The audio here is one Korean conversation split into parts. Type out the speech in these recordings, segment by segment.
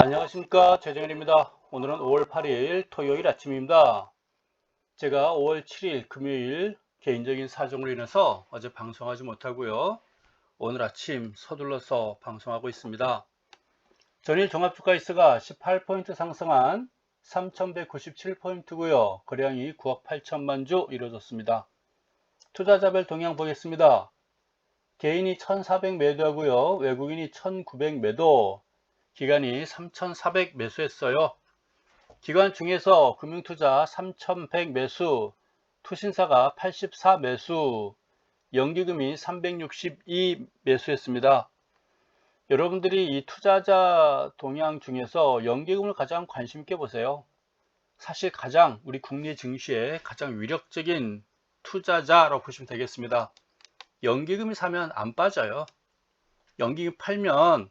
안녕하십니까, 최정일입니다. 오늘은 5월 8일 토요일 아침입니다. 제가 5월 7일 금요일 개인적인 사정으로 인해서 어제 방송하지 못하고요. 오늘 아침 서둘러서 방송하고 있습니다. 전일 종합주가지수가 18포인트 상승한 3197포인트고요. 거래량이 9억 8천만 주 이루어졌습니다. 투자자별 동향 보겠습니다. 개인이 1400 매도하고요. 외국인이 1900 매도, 기관이 3400 매수했어요. 기관 중에서 금융투자 3100 매수, 투신사가 84 매수, 연기금이 362 매수했습니다. 여러분들이 이 투자자 동향 중에서 연기금을 가장 관심 있게 보세요. 사실 가장 우리 국내 증시의 가장 위력적인 투자자라고 보시면 되겠습니다. 연기금이 사면 안 빠져요. 연기금 팔면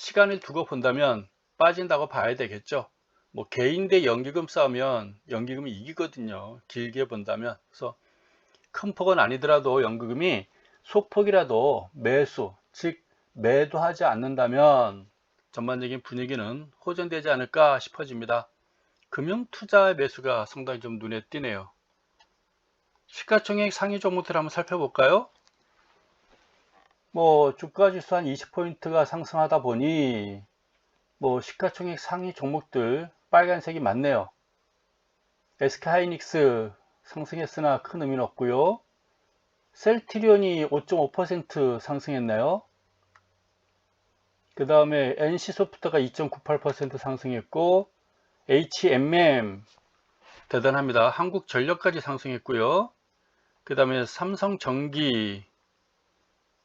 시간을 두고 본다면 빠진다고 봐야 되겠죠. 뭐 개인 대 연기금 싸우면 연기금이 이기거든요. 길게 본다면. 그래서 큰 폭은 아니더라도 연기금이 소폭이라도 매수, 즉 매도하지 않는다면 전반적인 분위기는 호전되지 않을까 싶어집니다. 금융투자의 매수가 상당히 좀 눈에 띄네요. 시가총액 상위 종목들 한번 살펴볼까요? 뭐 주가지수 한 20포인트가 상승하다 보니 뭐 시가총액 상위 종목들 빨간색이 많네요. SK하이닉스 상승했으나 큰 의미는 없고요. 셀트리온이 5.5% 상승했나요? 그 다음에 NC소프트가 2.98% 상승했고, HMM 대단합니다. 한국전력까지 상승했고요. 그 다음에 삼성전기,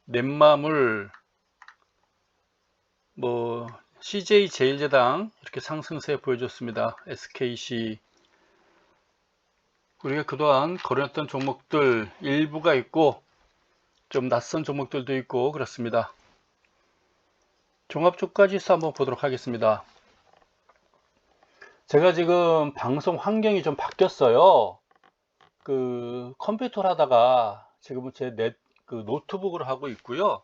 넷마물, 뭐 CJ제일제당 이렇게 상승세 보여줬습니다. SKC, 우리가 그동안 거래했던 종목들 일부가 있고 좀 낯선 종목들도 있고 그렇습니다. 종합주가지수 한번 보도록 하겠습니다. 제가 지금 방송 환경이 좀 바뀌었어요. 그 컴퓨터를 하다가 지금은 그 노트북으로 하고 있고요.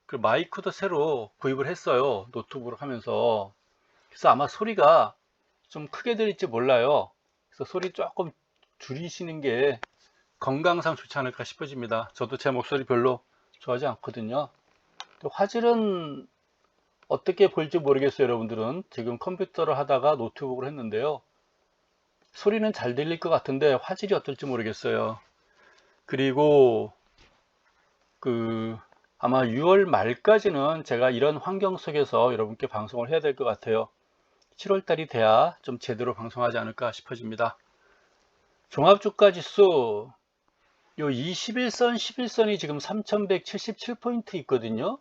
그 마이크도 새로 구입을 했어요. 노트북으로 하면서. 그래서 아마 소리가 좀 크게 들릴지 몰라요. 그래서 소리 조금 줄이시는 게 건강상 좋지 않을까 싶어집니다. 저도 제 목소리 별로 좋아하지 않거든요. 화질은 어떻게 볼지 모르겠어요. 여러분들은 지금 컴퓨터를 하다가 노트북으로 했는데요. 소리는 잘 들릴 것 같은데 화질이 어떨지 모르겠어요. 그리고 아마 6월 말까지는 제가 이런 환경 속에서 여러분께 방송을 해야 될 것 같아요. 7월 달이 돼야 좀 제대로 방송하지 않을까 싶어집니다. 종합주가지수 요 21선, 11선이 지금 3177포인트 있거든요.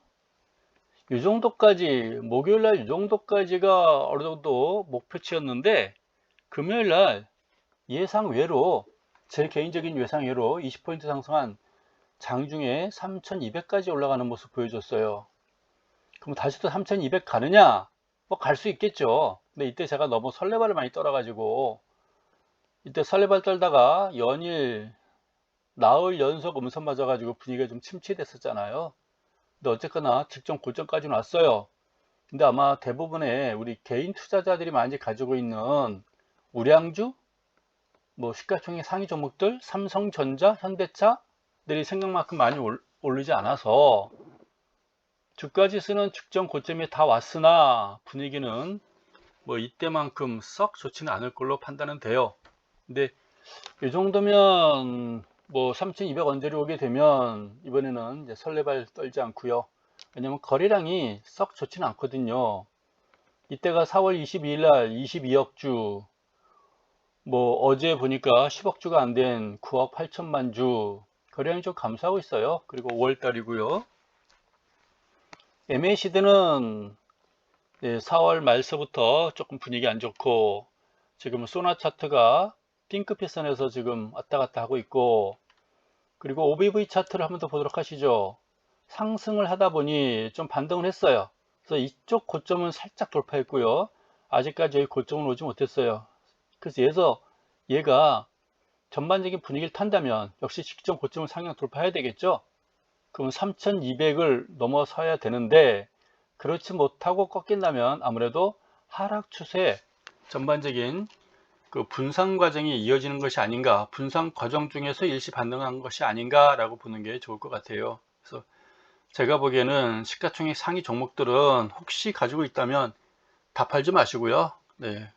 이 정도까지, 목요일날 이 정도까지가 어느 정도 목표치였는데, 금요일날 예상외로, 제 개인적인 예상외로 20포인트 상승한 장중에 3200까지 올라가는 모습 보여줬어요. 그럼 다시 또 3200 가느냐? 뭐 갈 수 있겠죠. 근데 이때 제가 너무 설레발을 많이 떨어가지고, 이때 설레발 떨다가 연일, 나흘 연속 음선 맞아가지고 분위기가 좀 침체됐었잖아요. 근데 어쨌거나 직전 고점까지는 왔어요. 근데 아마 대부분의 우리 개인 투자자들이 많이 가지고 있는 우량주, 뭐 시가총액 상위 종목들, 삼성전자, 현대차들이 생각만큼 많이 오르지 않아서 주가지수는 직전 고점에 다 왔으나 분위기는 뭐 이때만큼 썩 좋지는 않을 걸로 판단은 돼요. 근데 이 정도면 뭐 3200 언저리 오게 되면 이번에는 이제 설레발 떨지 않고요. 왜냐면 거래량이 썩 좋지는 않거든요. 이때가 4월 22일 날 22억 주, 뭐 어제 보니까 10억 주가 안 된 9억 8천만 주, 거래량이 좀 감소하고 있어요. 그리고 5월 달이고요. MACD는 4월 말서부터 조금 분위기 안 좋고, 지금 소나 차트가 핑크빛 선에서 지금 왔다 갔다 하고 있고, 그리고 OBV 차트를 한번 더 보도록 하시죠. 상승을 하다 보니 좀 반등을 했어요. 그래서 이쪽 고점은 살짝 돌파했고요. 아직까지 여기 고점은 오지 못했어요. 그래서 얘가 전반적인 분위기를 탄다면 역시 직전 고점을 상향 돌파해야 되겠죠. 그럼 3200을 넘어서야 되는데 그렇지 못하고 꺾인다면 아무래도 하락 추세 전반적인 그 분산 과정이 이어지는 것이 아닌가, 분산 과정 중에서 일시 반등한 것이 아닌가 라고 보는 게 좋을 것 같아요. 그래서 제가 보기에는 시가총액 상위 종목들은 혹시 가지고 있다면 다 팔지 마시고요. 네,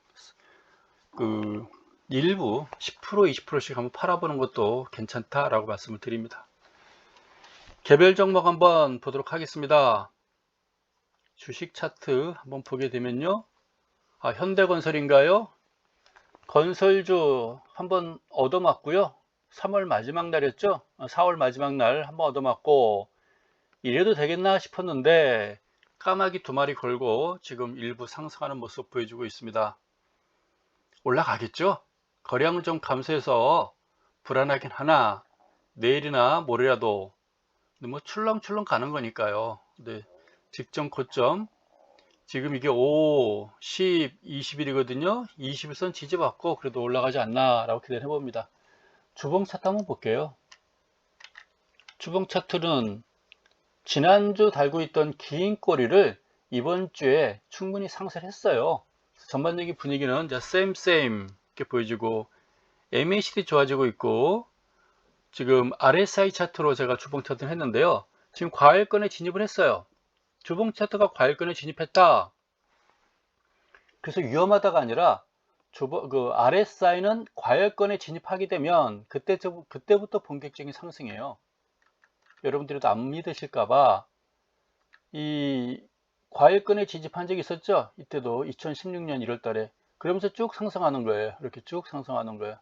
그 일부 10% 20%씩 한번 팔아보는 것도 괜찮다라고 말씀을 드립니다. 개별 종목 한번 보도록 하겠습니다. 주식 차트 한번 보게 되면요, 현대건설인가요? 건설주 한번 얻어맞고요. 3월 마지막 날이었죠. 4월 마지막 날 한번 얻어맞고 이래도 되겠나 싶었는데 까마귀 두 마리 걸고 지금 일부 상승하는 모습 보여주고 있습니다. 올라가겠죠. 거래량은 좀 감소해서 불안하긴 하나 내일이나 모레라도 뭐 출렁출렁 가는 거니까요. 네, 직전 고점 지금 이게 5, 10, 20일이거든요. 21선 지지받고 그래도 올라가지 않나 라고 기대를 해봅니다. 주봉 차트 한번 볼게요. 주봉 차트는 지난주 달고 있던 긴 꼬리를 이번 주에 충분히 상쇄를 했어요. 전반적인 분위기는 same 이렇게 보여지고 MACD 좋아지고 있고, 지금 RSI 차트로 제가 주봉 차트를 했는데요. 지금 과열권에 진입을 했어요. 주봉 차트가 과열권에 진입했다. 그래서 위험하다가 아니라 RSI는 과열권에 진입하게 되면 그때부터 본격적인 상승이에요. 여러분들도 안 믿으실까봐 이 과열권에 진입한 적이 있었죠. 이때도 2016년 1월 달에 그러면서 쭉 상승하는 거예요. 이렇게 쭉 상승하는 거예요.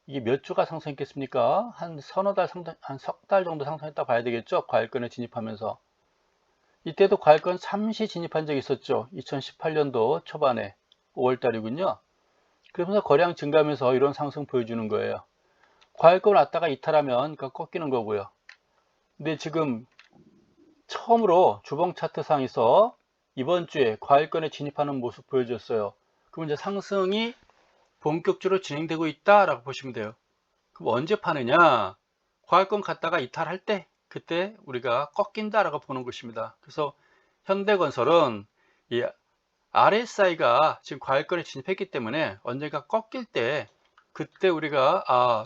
이게 몇 주가 상승했겠습니까? 한 서너 달 한 석 달 정도 상승했다 봐야 되겠죠. 과열권에 진입하면서 이때도 과열권 잠시 진입한 적이 있었죠. 2018년도 초반에 5월 달이군요. 그러면서 거래량 증가하면서 이런 상승 보여주는 거예요. 과열권 왔다가 이탈하면 꺾이는 거고요. 근데 지금 처음으로 주봉 차트상에서 이번 주에 과열권에 진입하는 모습 보여줬어요. 그럼 이제 상승이 본격적으로 진행되고 있다라고 보시면 돼요. 그럼 언제 파느냐? 과열권 갔다가 이탈할 때, 그때 우리가 꺾인다라고 보는 것입니다. 그래서 현대건설은 이 RSI가 지금 과열권에 진입했기 때문에 언젠가 꺾일 때, 그때 우리가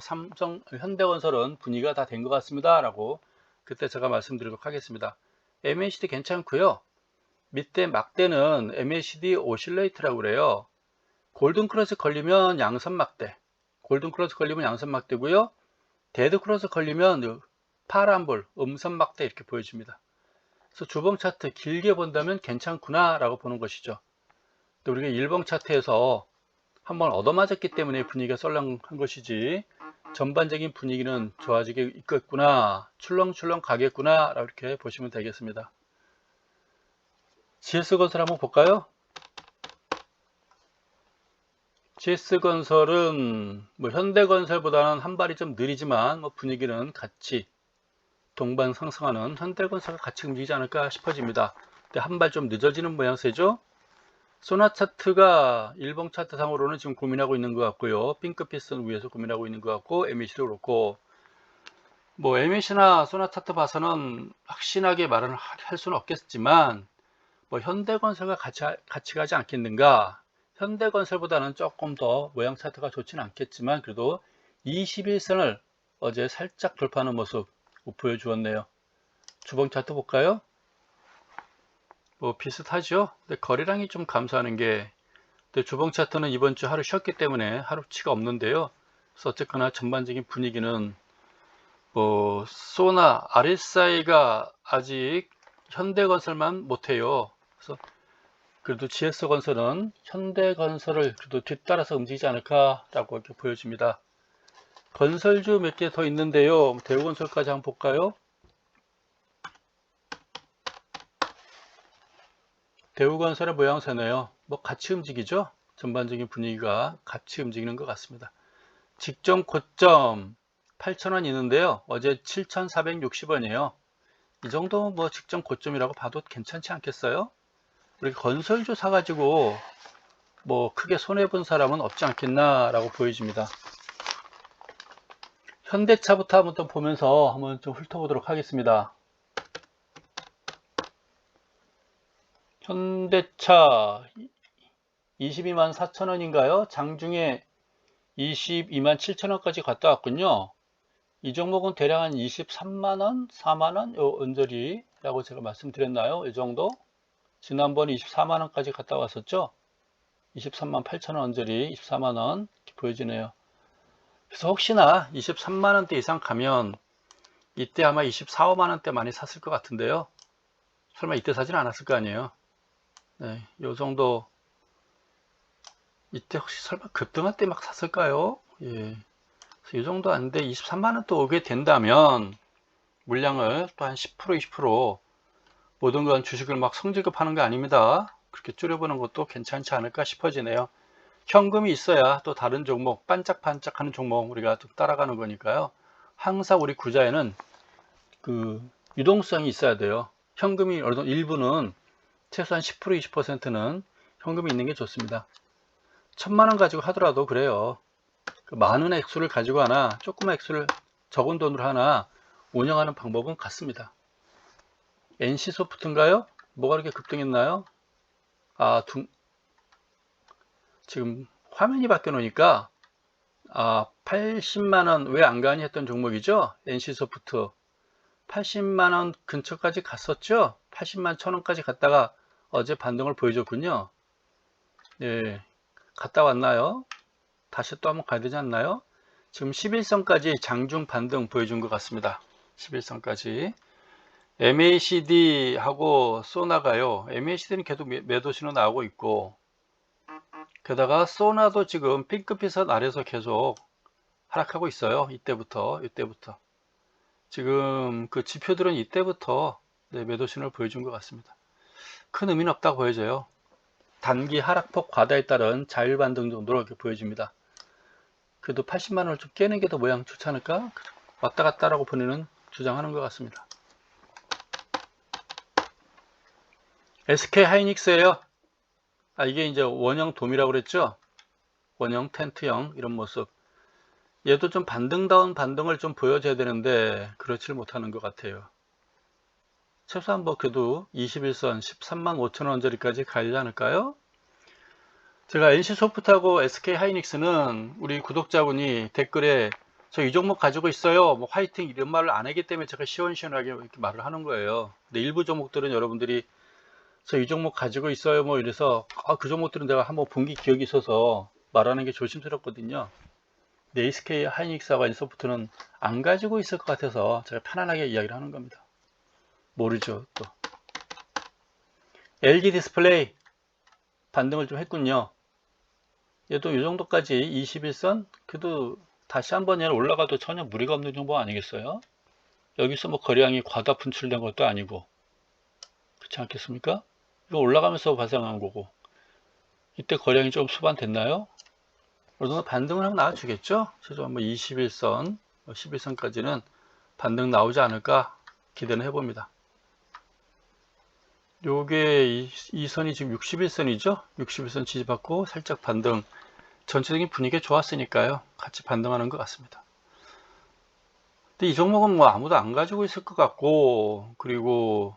현대건설은 분위기가 다 된 것 같습니다 라고 그때 제가 말씀드리도록 하겠습니다. MACD 괜찮고요. 밑에 막대는 MACD 오실레이트라고 그래요. 골든 크로스 걸리면 양선 막대, 골든 크로스 걸리면 양선 막대고요. 데드 크로스 걸리면 파란볼, 음선 막대 이렇게 보여집니다. 그래서 주봉 차트 길게 본다면 괜찮구나 라고 보는 것이죠. 또 우리가 일봉 차트에서 한번 얻어맞았기 때문에 분위기가 썰렁한 것이지 전반적인 분위기는 좋아지게 있겠구나, 출렁출렁 가겠구나 라고 이렇게 보시면 되겠습니다. GS건설 한번 볼까요? GS건설은 뭐 현대건설보다는 한 발이 좀 느리지만 분위기는 같이 동반 상승하는 현대건설과 같이 움직이지 않을까 싶어집니다. 근데 한 발 좀 늦어지는 모양새죠. 소나 차트가 일봉 차트상으로는 지금 고민하고 있는 것 같고요. 핑크피스는 위에서 고민하고 있는 것 같고, MAC도 그렇고, 뭐 MAC나 소나 차트 봐서는 확신하게 말은 할 수는 없겠지만 뭐 현대건설과 같이 가지 않겠는가. 현대건설보다는 조금 더 모양 차트가 좋지는 않겠지만 그래도 21선을 어제 살짝 돌파하는 모습 보여주었네요. 주봉 차트 볼까요? 뭐 비슷하죠. 근데 거래량이 좀 감소하는 게, 근데 주봉 차트는 이번 주 하루 쉬었기 때문에 하루치가 없는데요. 그래서 어쨌거나 전반적인 분위기는 뭐 소나 RSI가 아직 현대건설만 못해요. 그래서 그래도 GS건설은 현대건설을 그래도 뒤따라서 움직이지 않을까라고 이렇게 보여집니다. 건설주 몇 개 더 있는데요. 대우건설까지 한번 볼까요? 대우건설의 모양새네요. 뭐 같이 움직이죠. 전반적인 분위기가 같이 움직이는 것 같습니다. 직전 고점 8,000원 있는데요. 어제 7,460원이에요. 이 정도 뭐 직전 고점이라고 봐도 괜찮지 않겠어요? 우리 건설주 사가지고 뭐 크게 손해본 사람은 없지 않겠나 라고 보여집니다. 현대차부터 한번 보면서 한번 좀 훑어보도록 하겠습니다. 현대차 22만 4천 원인가요? 장중에 22만 7천 원까지 갔다 왔군요. 이 종목은 대략 한 23만 원, 4만 원 요 언저리라고 제가 말씀드렸나요? 이 정도? 지난번에 24만 원까지 갔다 왔었죠? 23만 8천 원 언저리 24만 원 이렇게 보여지네요. 그래서 혹시나 23만 원대 이상 가면 이때 아마 24, 5만 원대 많이 샀을 것 같은데요. 설마 이때 사진 않았을 거 아니에요. 네, 요 정도 이때 혹시 설마 급등할 때 막 샀을까요? 예. 이 정도 아닌데 23만 원 또 오게 된다면 물량을 또 한 10%, 20% 모든 건 주식을 막 성질급하는 거 아닙니다. 그렇게 줄여보는 것도 괜찮지 않을까 싶어지네요. 현금이 있어야 또 다른 종목, 반짝반짝하는 종목 우리가 좀 따라가는 거니까요. 항상 우리 구자에는 그 유동성이 있어야 돼요. 현금이 어느 정도 일부는 최소한 10%, 20%는 현금이 있는 게 좋습니다. 1,000만 원 가지고 하더라도 그래요. 그 많은 액수를 가지고 하나 조그만 액수를 적은 돈으로 하나 운영하는 방법은 같습니다. NC소프트인가요? 뭐가 그렇게 급등했나요? 지금 화면이 바뀌어 놓으니까 80만원 왜 안 가니 했던 종목이죠. NC소프트 80만원 근처까지 갔었죠. 80만 1,000원까지 갔다가 어제 반등을 보여줬군요. 예, 갔다 왔나요? 다시 또 한번 가야 되지 않나요? 지금 11선까지 장중 반등 보여준 것 같습니다. 11선까지 MACD하고 쏘나가요. MACD는 계속 매도 신호 나오고 있고 게다가 쏘나도 지금 핑크빛선 아래서 계속 하락하고 있어요. 이때부터 지금 그 지표들은 이때부터 매도 신호를 보여준 것 같습니다. 큰 의미는 없다고 보여져요. 단기 하락폭 과다에 따른 자율 반등 정도로 이렇게 보여집니다. 그래도 80만원을 좀 깨는 게 더 모양 좋지 않을까? 왔다 갔다라고 본인은 주장하는 것 같습니다. SK 하이닉스예요. 이게 이제 원형 돔이라고 그랬죠? 원형 텐트형 이런 모습. 얘도 좀 반등다운 반등을 좀 보여줘야 되는데 그렇지를 못하는 것 같아요. 최소한 뭐 그래도 21선 13만 5천 원짜리까지 가야지 않을까요? 제가 NC소프트하고 SK 하이닉스는 우리 구독자분이 댓글에 저 이 종목 가지고 있어요 뭐 화이팅 이런 말을 안 하기 때문에 제가 시원시원하게 이렇게 말을 하는 거예요. 근데 일부 종목들은 여러분들이 저 이 종목 가지고 있어요 뭐 이래서 그 종목들은 내가 한번 본 게 기억이 있어서 말하는 게 조심스럽거든요. 근데 SK 하이닉스하고 NC소프트는 안 가지고 있을 것 같아서 제가 편안하게 이야기를 하는 겁니다. 모르죠. 또 LG 디스플레이 반등을 좀 했군요. 얘도 이 정도까지 21선 그래도 다시 한번 얘를 올라가도 전혀 무리가 없는 정도 아니겠어요? 여기서 뭐 거래량이 과다 분출된 것도 아니고 그렇지 않겠습니까? 이거 올라가면서 발생한 거고 이때 거래량이 좀 수반됐나요? 어느 정도 반등을 하면 나와주겠죠? 최소한 뭐 21선, 11선까지는 반등 나오지 않을까 기대는 해봅니다. 요게 이 선이 지금 61선이죠? 61선 지지받고 살짝 반등. 전체적인 분위기가 좋았으니까요. 같이 반등하는 것 같습니다. 근데 이 종목은 뭐 아무도 안 가지고 있을 것 같고 그리고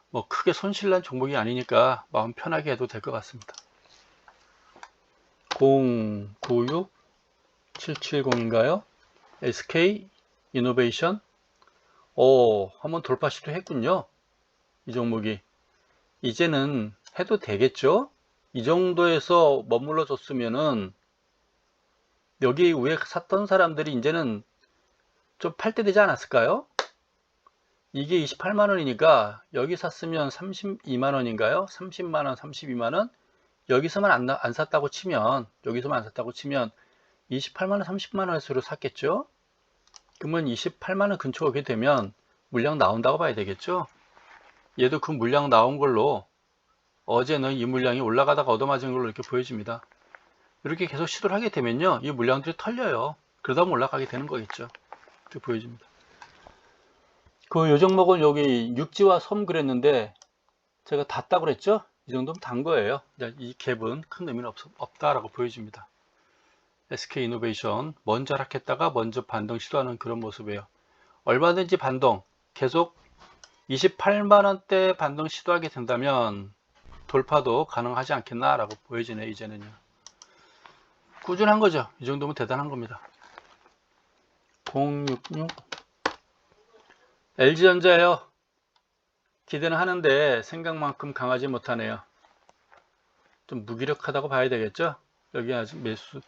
뭐 크게 손실난 종목이 아니니까 마음 편하게 해도 될 것 같습니다. 096770인가요? SK 이노베이션 한번 돌파 시도했군요. 이 종목이 이제는 해도 되겠죠? 이 정도에서 머물러 줬으면은 여기 위에 샀던 사람들이 이제는 좀 팔 때 되지 않았을까요? 이게 28만원이니까 여기 샀으면 32만원인가요? 30만원, 32만원? 여기서만 안 샀다고 치면 28만원, 30만원에서 샀겠죠? 그러면 28만원 근처 오게 되면 물량 나온다고 봐야 되겠죠? 얘도 그 물량 나온 걸로 어제는 이 물량이 올라가다가 얻어맞은 걸로 이렇게 보여집니다. 이렇게 계속 시도를 하게 되면요 이 물량들이 털려요. 그러다 보면 올라가게 되는 거겠죠. 이렇게 보여집니다. 요 종목은 여기 육지와 섬 그랬는데 제가 닿다고 그랬죠? 이 정도면 단 거예요. 이 갭은 큰 의미는 없다라고 보여집니다. SK 이노베이션 먼저 하락했다가 먼저 반등 시도하는 그런 모습이에요. 얼마든지 반등 계속 28만원대 반등 시도하게 된다면 돌파도 가능하지 않겠나라고 보여지네. 이제는요. 꾸준한 거죠. 이 정도면 대단한 겁니다. 066 LG전자요. 기대는 하는데 생각만큼 강하지 못하네요. 좀 무기력하다고 봐야 되겠죠. 여기 아직 매수.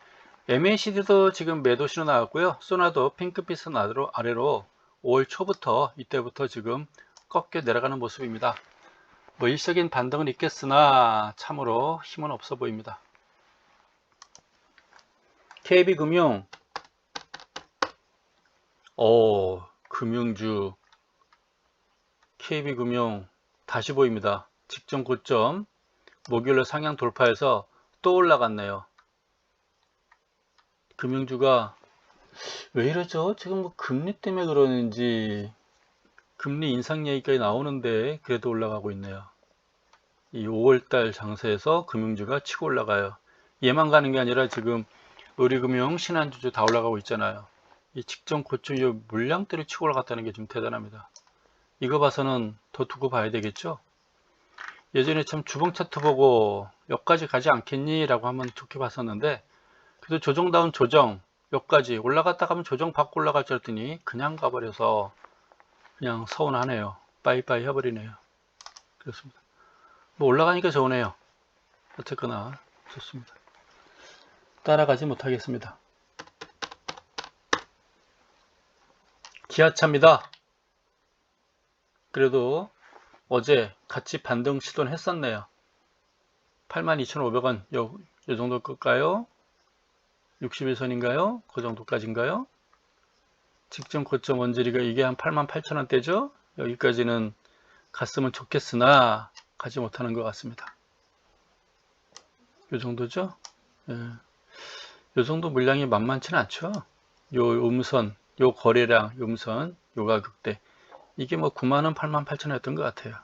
MACD도 지금 매도 신호 나왔고요. 소나도 핑크빛은 아래로 5월 초부터 이때부터 지금 꺾여 내려가는 모습입니다. 뭐 일시적인 반등은 있겠으나 참으로 힘은 없어 보입니다. KB금융, 금융주 KB금융 다시 보입니다. 직전 고점 목요일날 상향 돌파해서 또 올라갔네요. 금융주가 왜 이러죠? 지금 뭐 금리 때문에 그러는지 금리 인상 얘기까지 나오는데 그래도 올라가고 있네요. 이 5월달 장세에서 금융주가 치고 올라가요. 얘만 가는 게 아니라 지금 의료금융, 신한주주 다 올라가고 있잖아요. 이 직전 고점 이 물량대로 치고 올라갔다는 게 좀 대단합니다. 이거 봐서는 더 두고 봐야 되겠죠. 예전에 참 주봉 차트 보고 여기까지 가지 않겠니? 라고 한번 좋게 봤었는데 그래도 조정다운 조정 여기까지 올라갔다 가면 조정 받고 올라갈 줄 알았더니 그냥 가버려서 그냥 서운하네요. 빠이빠이 해버리네요. 그렇습니다. 뭐 올라가니까 좋으네요. 어쨌거나 좋습니다. 따라가지 못하겠습니다. 기아차입니다. 그래도 어제 같이 반등 시도는 했었네요. 82,500원 요 정도 끌까요? 61선인가요? 그 정도까지인가요? 직전 고점 원저리가 이게 한 88,000원대죠? 여기까지는 갔으면 좋겠으나 가지 못하는 것 같습니다. 요 정도죠? 예. 요 정도 물량이 만만치는 않죠. 요 음선, 요 거래량, 음선, 요 가격대 이게 뭐 9만원, 88,000원이었던 것 같아요.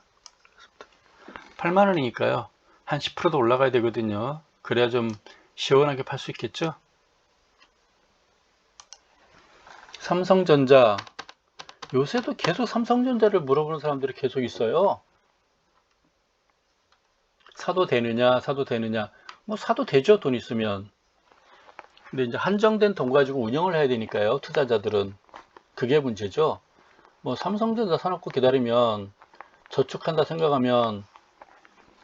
8만원이니까요. 한 10%도 올라가야 되거든요. 그래야 좀 시원하게 팔 수 있겠죠. 삼성전자 요새도 계속 삼성전자를 물어보는 사람들이 계속 있어요. 사도 되느냐 사도 되느냐 뭐 사도 되죠. 돈 있으면. 근데 이제 한정된 돈 가지고 운영을 해야 되니까요. 투자자들은 그게 문제죠. 뭐 삼성전자 사놓고 기다리면 저축한다 생각하면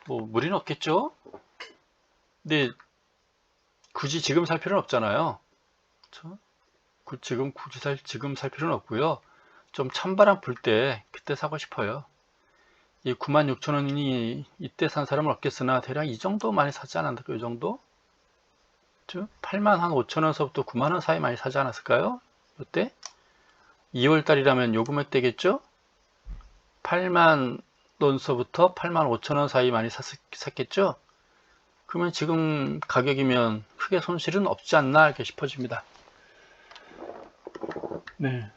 뭐 무리는 없겠죠. 근데 굳이 지금 살 필요는 없잖아요. 그렇죠? 지금 살 필요는 없고요. 좀 찬바람 불 때 그때 사고 싶어요. 이 96,000원이 이때 산 사람은 없겠으나 대략 이 정도 많이 사지 않았을까요? 이 정도? 85,000원서부터 9만원 사이 많이 사지 않았을까요? 이때 2월달이라면 요 금액대겠죠? 8만 원서부터 85,000원 사이 많이 샀겠죠? 그러면 지금 가격이면 크게 손실은 없지 않나 이렇게 싶어집니다. 네.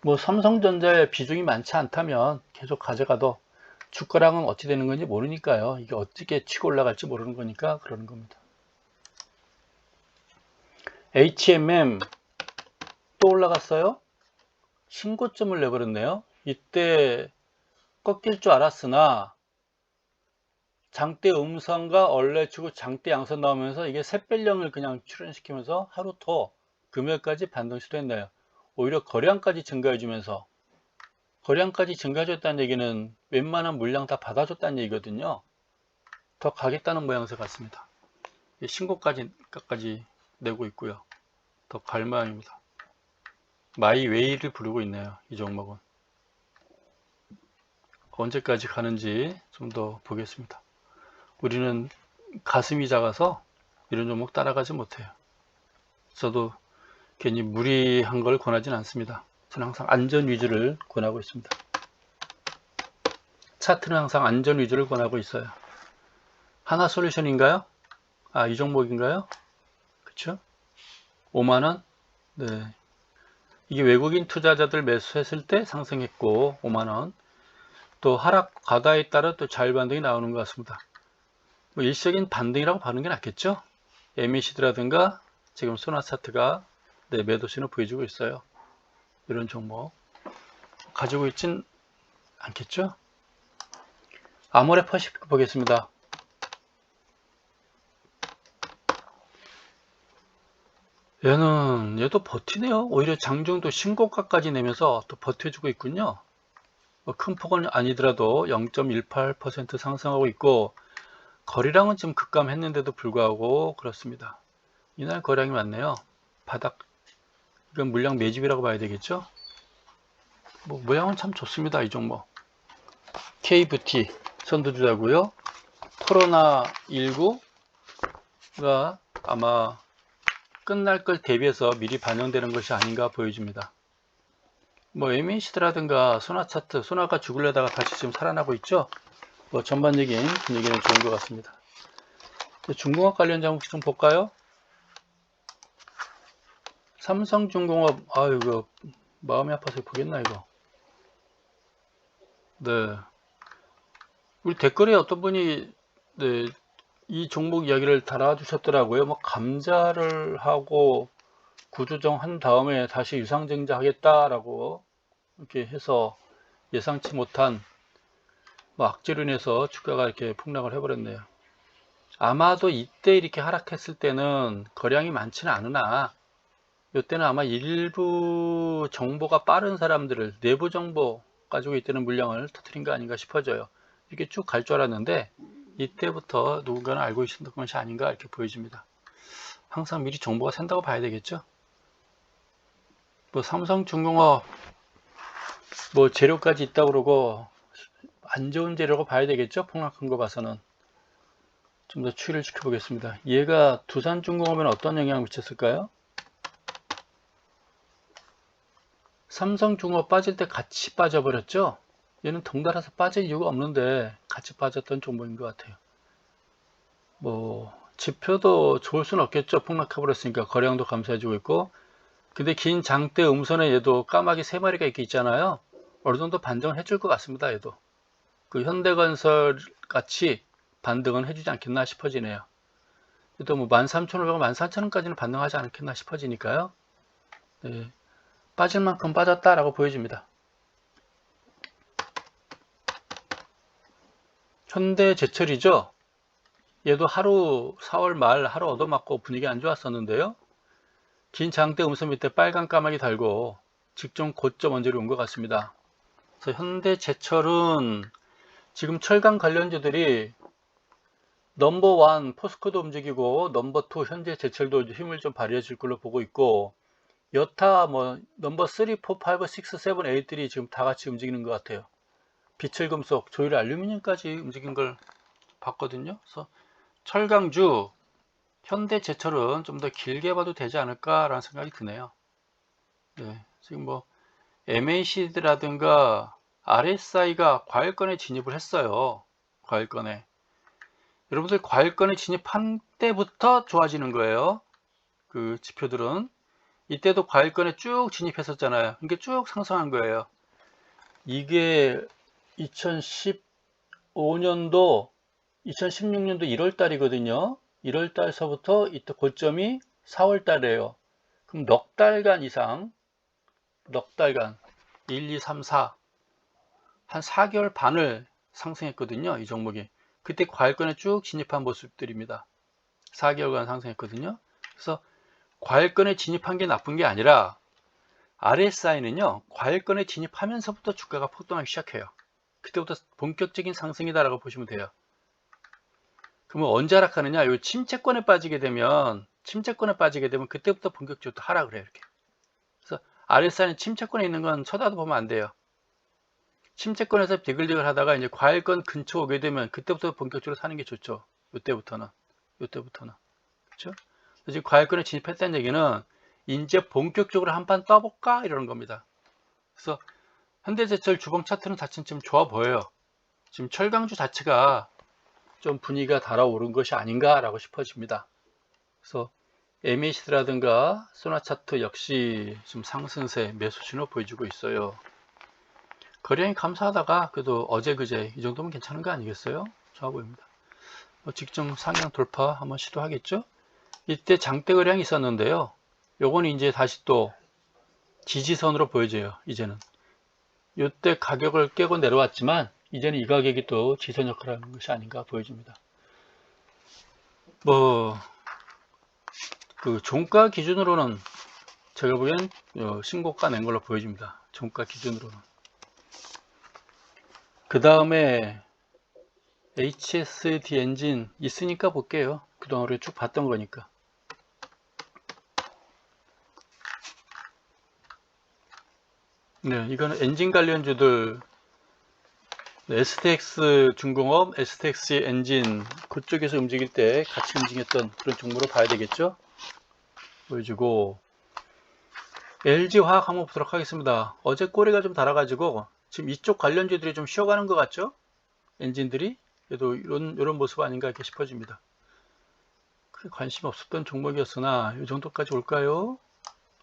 뭐 삼성전자의 비중이 많지 않다면 계속 가져가도 주가랑은 어찌 되는 건지 모르니까요. 이게 어떻게 치고 올라갈지 모르는 거니까 그러는 겁니다. HMM 또 올라갔어요. 신고점을 내버렸네요. 이때 꺾일 줄 알았으나 장대 음선과 얼레치고 장대 양선 나오면서 이게 샛별령을 그냥 출현시키면서 하루 더 금요일까지 반등 시도했네요. 오히려 거래량까지 증가해주면서 거래량까지 증가해줬다는 얘기는 웬만한 물량 다 받아줬다는 얘기거든요. 더 가겠다는 모양새 같습니다. 신고까지 내고 있고요. 더 갈 모양입니다. 마이웨이를 부르고 있네요. 이 종목은. 언제까지 가는지 좀 더 보겠습니다. 우리는 가슴이 작아서 이런 종목 따라가지 못해요. 저도 괜히 무리한 걸 권하진 않습니다. 저는 항상 안전 위주를 권하고 있습니다. 차트는 항상 안전 위주를 권하고 있어요. 하나솔루션인가요? 아, 이 종목인가요? 그쵸? 5만원? 네. 이게 외국인 투자자들 매수했을 때 상승했고 5만원. 또 하락 과다에 따라 또 자율반등이 나오는 것 같습니다. 뭐 일시적인 반등이라고 봐는 게 낫겠죠? MACD라든가 지금 소나 차트가 네, 매도 신호 보여주고 있어요. 이런 종목 가지고 있진 않겠죠? 아모레 퍼시픽 보겠습니다. 얘도 버티네요. 오히려 장중도 신고가까지 내면서 또 버텨주고 있군요. 큰 폭은 아니더라도 0.18% 상승하고 있고, 거래량은 좀 급감했는데도 불구하고 그렇습니다. 이날 거래량이 많네요. 바닥, 이건 물량 매집이라고 봐야 되겠죠. 모양은 참 좋습니다. 이 종목. KBT 선두주자고요. 코로나19가 아마 끝날 걸 대비해서 미리 반영되는 것이 아닌가 보여집니다. MAC드라든가 소나차트, 소나가 죽으려다가 다시 지금 살아나고 있죠. 전반적인 분위기는 좋은 것 같습니다. 중공업 관련 종목 좀 볼까요? 삼성중공업, 이거 마음이 아파서 보겠나 이거. 네, 우리 댓글에 어떤 분이 이 종목 이야기를 달아주셨더라고요. 감자를 하고 구조정 한 다음에 다시 유상증자 하겠다라고 이렇게 해서 예상치 못한 악재로 인해서 주가가 이렇게 폭락을 해버렸네요. 아마도 이때 이렇게 하락했을 때는 거량이 많지는 않으나 이때는 아마 일부 정보가 빠른 사람들을 내부 정보 가지고 있다는 물량을 터뜨린 거 아닌가 싶어져요. 이렇게 쭉 갈 줄 알았는데 이때부터 누군가는 알고 있었던 것이 아닌가 이렇게 보여집니다. 항상 미리 정보가 샌다고 봐야 되겠죠. 삼성중공업 재료까지 있다고 그러고 안 좋은 재료고 봐야 되겠죠. 폭락한 거 봐서는. 좀 더 추이를 지켜보겠습니다. 얘가 두산중공업에는 어떤 영향을 미쳤을까요? 삼성중공업 빠질 때 같이 빠져버렸죠. 얘는 덩달아서 빠질 이유가 없는데 같이 빠졌던 종목인 것 같아요. 지표도 좋을 수는 없겠죠. 폭락해버렸으니까 거래량도 감소해지고 있고. 근데 긴 장대 음선에 얘도 까마귀 3마리가 이렇게 있잖아요. 어느 정도 반등을 해줄 것 같습니다. 얘도 그 현대건설 같이 반등은 해주지 않겠나 싶어지네요. 또 13,500원, 14,000원까지는 반등하지 않겠나 싶어지니까요. 네, 빠질 만큼 빠졌다라고 보여집니다. 현대제철이죠. 얘도 하루 4월 말 하루 얻어맞고 분위기 안 좋았었는데요. 긴 장대 음선 밑에 빨간 까마귀 달고 직전 고점 언저리 온 것 같습니다. 그래서 현대제철은 지금 철강 관련주들이 넘버1 포스코도 움직이고 넘버2 현대제철도 힘을 좀 발휘해 줄 걸로 보고 있고, 여타 넘버3, 4, 5, 6, 7, 8들이 지금 다 같이 움직이는 것 같아요. 비철금속, 조일 알루미늄까지 움직인 걸 봤거든요. 그래서 철강주, 현대제철은 좀 더 길게 봐도 되지 않을까라는 생각이 드네요. 네, 지금 MAC드라든가 RSI가 과일권에 진입을 했어요. 과일권에. 여러분들 과일권에 진입한 때부터 좋아지는 거예요. 그 지표들은. 이때도 과일권에 쭉 진입했었잖아요. 이게 쭉 상승한 거예요. 이게 2015년도, 2016년도 1월 달이거든요. 1월 달서부터 이때 고점이 4월 달이에요. 그럼 넉 달간 이상, 넉 달간 1, 2, 3, 4, 한 4개월 반을 상승했거든요. 이 종목이. 그때 과일권에 쭉 진입한 모습들입니다. 4개월간 상승했거든요. 그래서 과일권에 진입한 게 나쁜 게 아니라 RSI는요, 과일권에 진입하면서부터 주가가 폭등하기 시작해요. 그때부터 본격적인 상승이다라고 보시면 돼요. 그러면 언제 하락하느냐? 요 침체권에 빠지게 되면 그때부터 본격적으로 하락을 해요. 이렇게. 그래서 RSI는 침체권에 있는 건 쳐다도 보면 안 돼요. 침체권에서 디글디글 하다가 이제 과일권 근처 오게 되면 그때부터 본격적으로 사는 게 좋죠. 요때부터는. 그렇죠? 지금 과일권에 진입했다는 얘기는 이제 본격적으로 한판 떠볼까? 이러는 겁니다. 그래서 현대제철 주봉 차트는 자체는 지금 좋아 보여요. 지금 철강주 자체가 좀 분위기가 달아오른 것이 아닌가라고 싶어집니다. 그래서 MAC드라든가 소나차트 역시 지금 상승세 매수 신호 보여주고 있어요. 거래량이 감소하다가 그래도 어제 그제 이 정도면 괜찮은 거 아니겠어요? 좋아 보입니다. 직전 상향 돌파 한번 시도하겠죠? 이때 장대 거래량이 있었는데요. 요거는 이제 다시 또 지지선으로 보여져요. 이제는 이때 가격을 깨고 내려왔지만 이제는 이 가격이 또 지선 역할을 하는 것이 아닌가 보여집니다. 그 종가 기준으로는 제가 보기엔 신고가 낸 걸로 보여집니다. 종가 기준으로는. 그 다음에 HSD 엔진 있으니까 볼게요. 그동안 우리가 쭉 봤던 거니까. 네, 이거는 엔진 관련주들, STX 중공업, STX 엔진 그쪽에서 움직일 때 같이 움직였던 그런 종목으로 봐야 되겠죠. 보여주고 LG화학 한번 보도록 하겠습니다. 어제 꼬리가 좀 달아가지고 지금 이쪽 관련주들이 좀 쉬어가는 것 같죠? 엔진들이 그래도 이런 모습 아닌가 이렇게 싶어집니다. 크게 관심 없었던 종목이었으나 이 정도까지 올까요?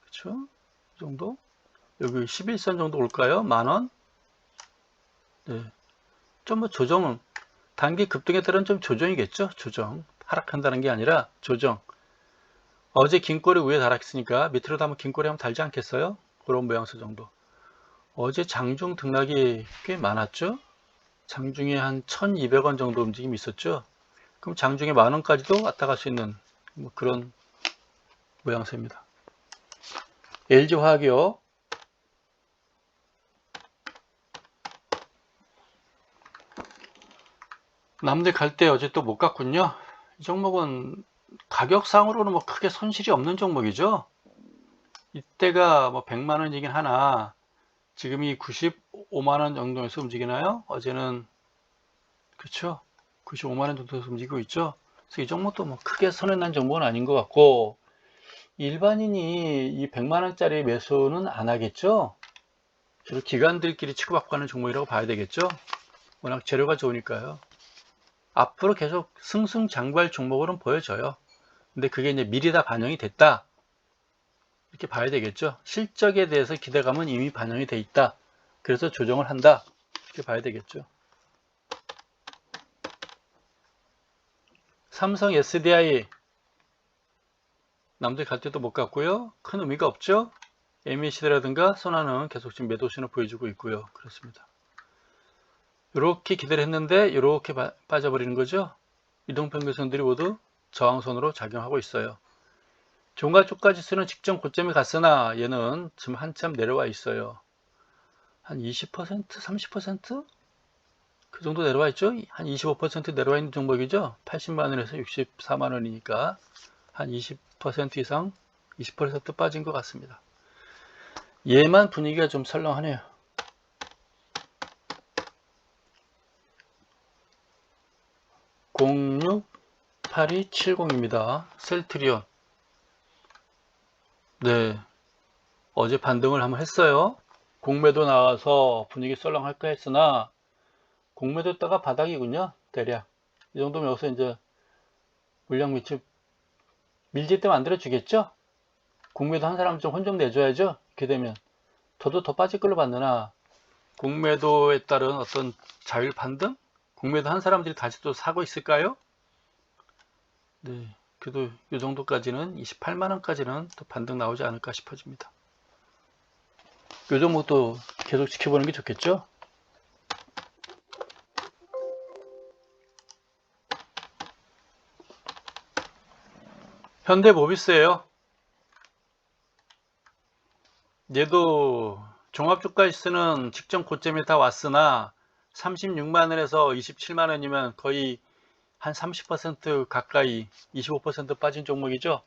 그렇죠? 이 정도? 여기 11선 정도 올까요? 만원? 네. 좀 뭐 조정은 단기 급등에 따른 좀 조정이겠죠? 조정. 하락한다는 게 아니라 조정. 어제 긴 꼬리 위에 달았으니까 밑으로도 한번 긴 꼬리 한번 달지 않겠어요? 그런 모양새 정도. 어제 장중 등락이 꽤 많았죠? 장중에 한 1200원 정도 움직임이 있었죠? 그럼 장중에 만원까지도 왔다 갈 수 있는 뭐 그런 모양새입니다. LG화학이요. 남들 갈 때 어제 또 못 갔군요. 이 종목은 가격상으로는 뭐 크게 손실이 없는 종목이죠. 이때가 뭐 100만원이긴 하나 지금이 95만원 정도에서 움직이나요? 어제는 그렇죠. 95만원 정도에서 움직이고 있죠. 그래서 이 종목도 뭐 크게 손해난 종목은 아닌 것 같고 일반인이 이 100만원짜리 매수는 안 하겠죠. 주로 기관들끼리 치고받고 하는 종목이라고 봐야 되겠죠. 워낙 재료가 좋으니까요. 앞으로 계속 승승장구할 종목으로는 보여져요. 근데 그게 이제 미리 다 반영이 됐다. 이렇게 봐야 되겠죠. 실적에 대해서 기대감은 이미 반영이 돼 있다. 그래서 조정을 한다. 이렇게 봐야 되겠죠. 삼성 SDI 남들 갈 때도 못 갔고요. 큰 의미가 없죠. MEC라든가 선화는 계속 지금 매도 신호 보여주고 있고요. 그렇습니다. 이렇게 기대를 했는데 이렇게 빠져버리는 거죠. 이동평균선들이 모두 저항선으로 작용하고 있어요. 종가 주가지수는 직전 고점에 갔으나 얘는 지금 한참 내려와 있어요. 한 20%, 30%? 그 정도 내려와 있죠? 한 25% 내려와 있는 종목이죠? 80만원에서 64만원이니까 한 20% 이상, 20% 빠진 것 같습니다. 얘만 분위기가 좀 설렁하네요. (068270) 입니다. 셀트리온. 네, 어제 반등을 한번 했어요. 공매도 나와서 분위기 썰렁할까 했으나 공매도 따가 바닥이군요. 대략 이 정도면 여기서 이제 물량 위치 밀집 때 만들어 주겠죠. 공매도 한 사람 좀 혼 좀 내줘야죠. 이렇게 되면 저도 더 빠질 걸로 봤느나 공매도에 따른 어떤 자율 반등? 공매도 한 사람들이 다시 또 사고 있을까요? 네, 그래도 이 정도까지는 28만원까지는 또 반등 나오지 않을까 싶어집니다. 이 종목도 계속 지켜보는 게 좋겠죠. 현대모비스예요. 얘도 종합주가지수는 직전 고점에 다 왔으나 36만원에서 27만원이면 거의 한 30% 가까이 25% 빠진 종목이죠.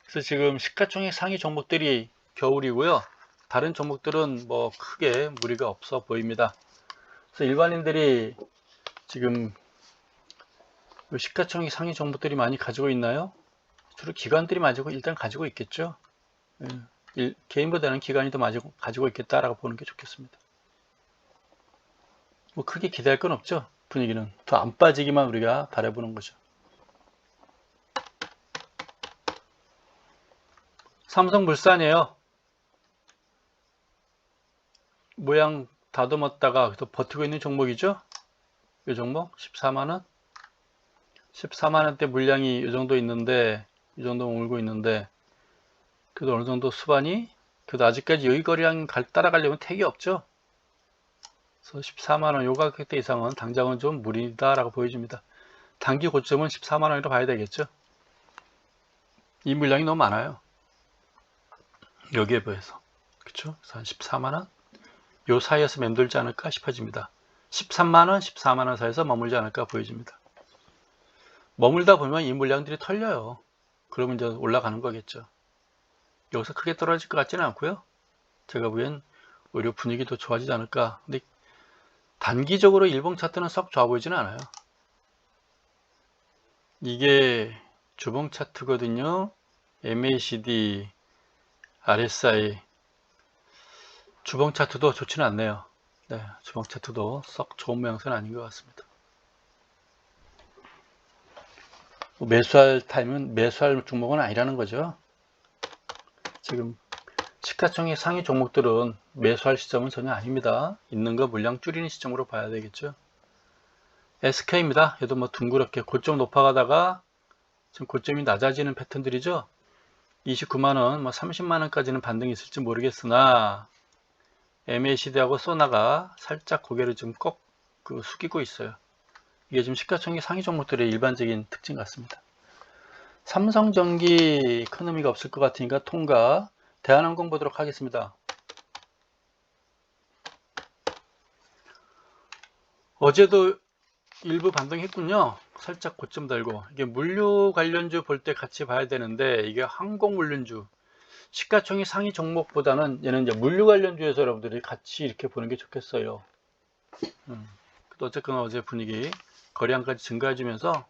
그래서 지금 시가총액 상위 종목들이 겨울이고요. 다른 종목들은 뭐 크게 무리가 없어 보입니다. 그래서 일반인들이 지금 시가총액 상위 종목들이 많이 가지고 있나요? 주로 기관들이 일단 가지고 있겠죠. 개인보다는 기관이 더 가지고 있겠다라고 보는 게 좋겠습니다. 뭐 크게 기대할 건 없죠. 분위기는 더 안 빠지기만 우리가 바라보는 거죠. 삼성물산이에요. 모양 다듬었다가 또 버티고 있는 종목이죠. 이 종목 14만원 14만원대 물량이 이 정도 있는데 이 정도 몰고 있는데 그래도 어느 정도 수반이 그래도 아직까지 여기 거리랑 따라가려면 택이 없죠. 그래서 14만원 요 가격대 이상은 당장은 좀 무리다라고 보여집니다. 단기 고점은 14만원이라고 봐야 되겠죠. 이 물량이 너무 많아요. 여기에 비해서. 그쵸? 한 14만원? 요 사이에서 맴돌지 않을까 싶어집니다. 13만원, 14만원 사이에서 머물지 않을까 보여집니다. 머물다 보면 이 물량들이 털려요. 그러면 이제 올라가는 거겠죠. 여기서 크게 떨어질 것 같지는 않고요. 제가 보기엔 오히려 분위기도 좋아지지 않을까. 근데 단기적으로 일봉 차트는 썩 좋아 보이지는 않아요. 이게 주봉 차트거든요. MACD, RSI. 주봉 차트도 좋지는 않네요. 네, 주봉 차트도 썩 좋은 모양새는 아닌 것 같습니다. 매수할 타임은 매수할 종목은 아니라는 거죠. 지금 시가총액 상위 종목들은 매수할 시점은 전혀 아닙니다. 있는 거 물량 줄이는 시점으로 봐야 되겠죠. SK입니다. 얘도 뭐 둥그렇게 고점 높아가다가 지금 고점이 낮아지는 패턴들이죠. 29만원, 뭐 30만원까지는 반등이 있을지 모르겠으나 MACD하고 소나가 살짝 고개를 좀 꼭 숙이고 있어요. 이게 지금 시가총액 상위 종목들의 일반적인 특징 같습니다. 삼성전기 큰 의미가 없을 것 같으니까 통과. 대한항공 보도록 하겠습니다. 어제도 일부 반등했군요. 살짝 고점 달고. 이게 물류 관련주 볼 때 같이 봐야 되는데 이게 항공 물류주 시가총액 상위 종목보다는 얘는 이제 물류 관련주에서 여러분들이 같이 이렇게 보는 게 좋겠어요. 어쨌거나 어제 분위기 거래량까지 증가해주면서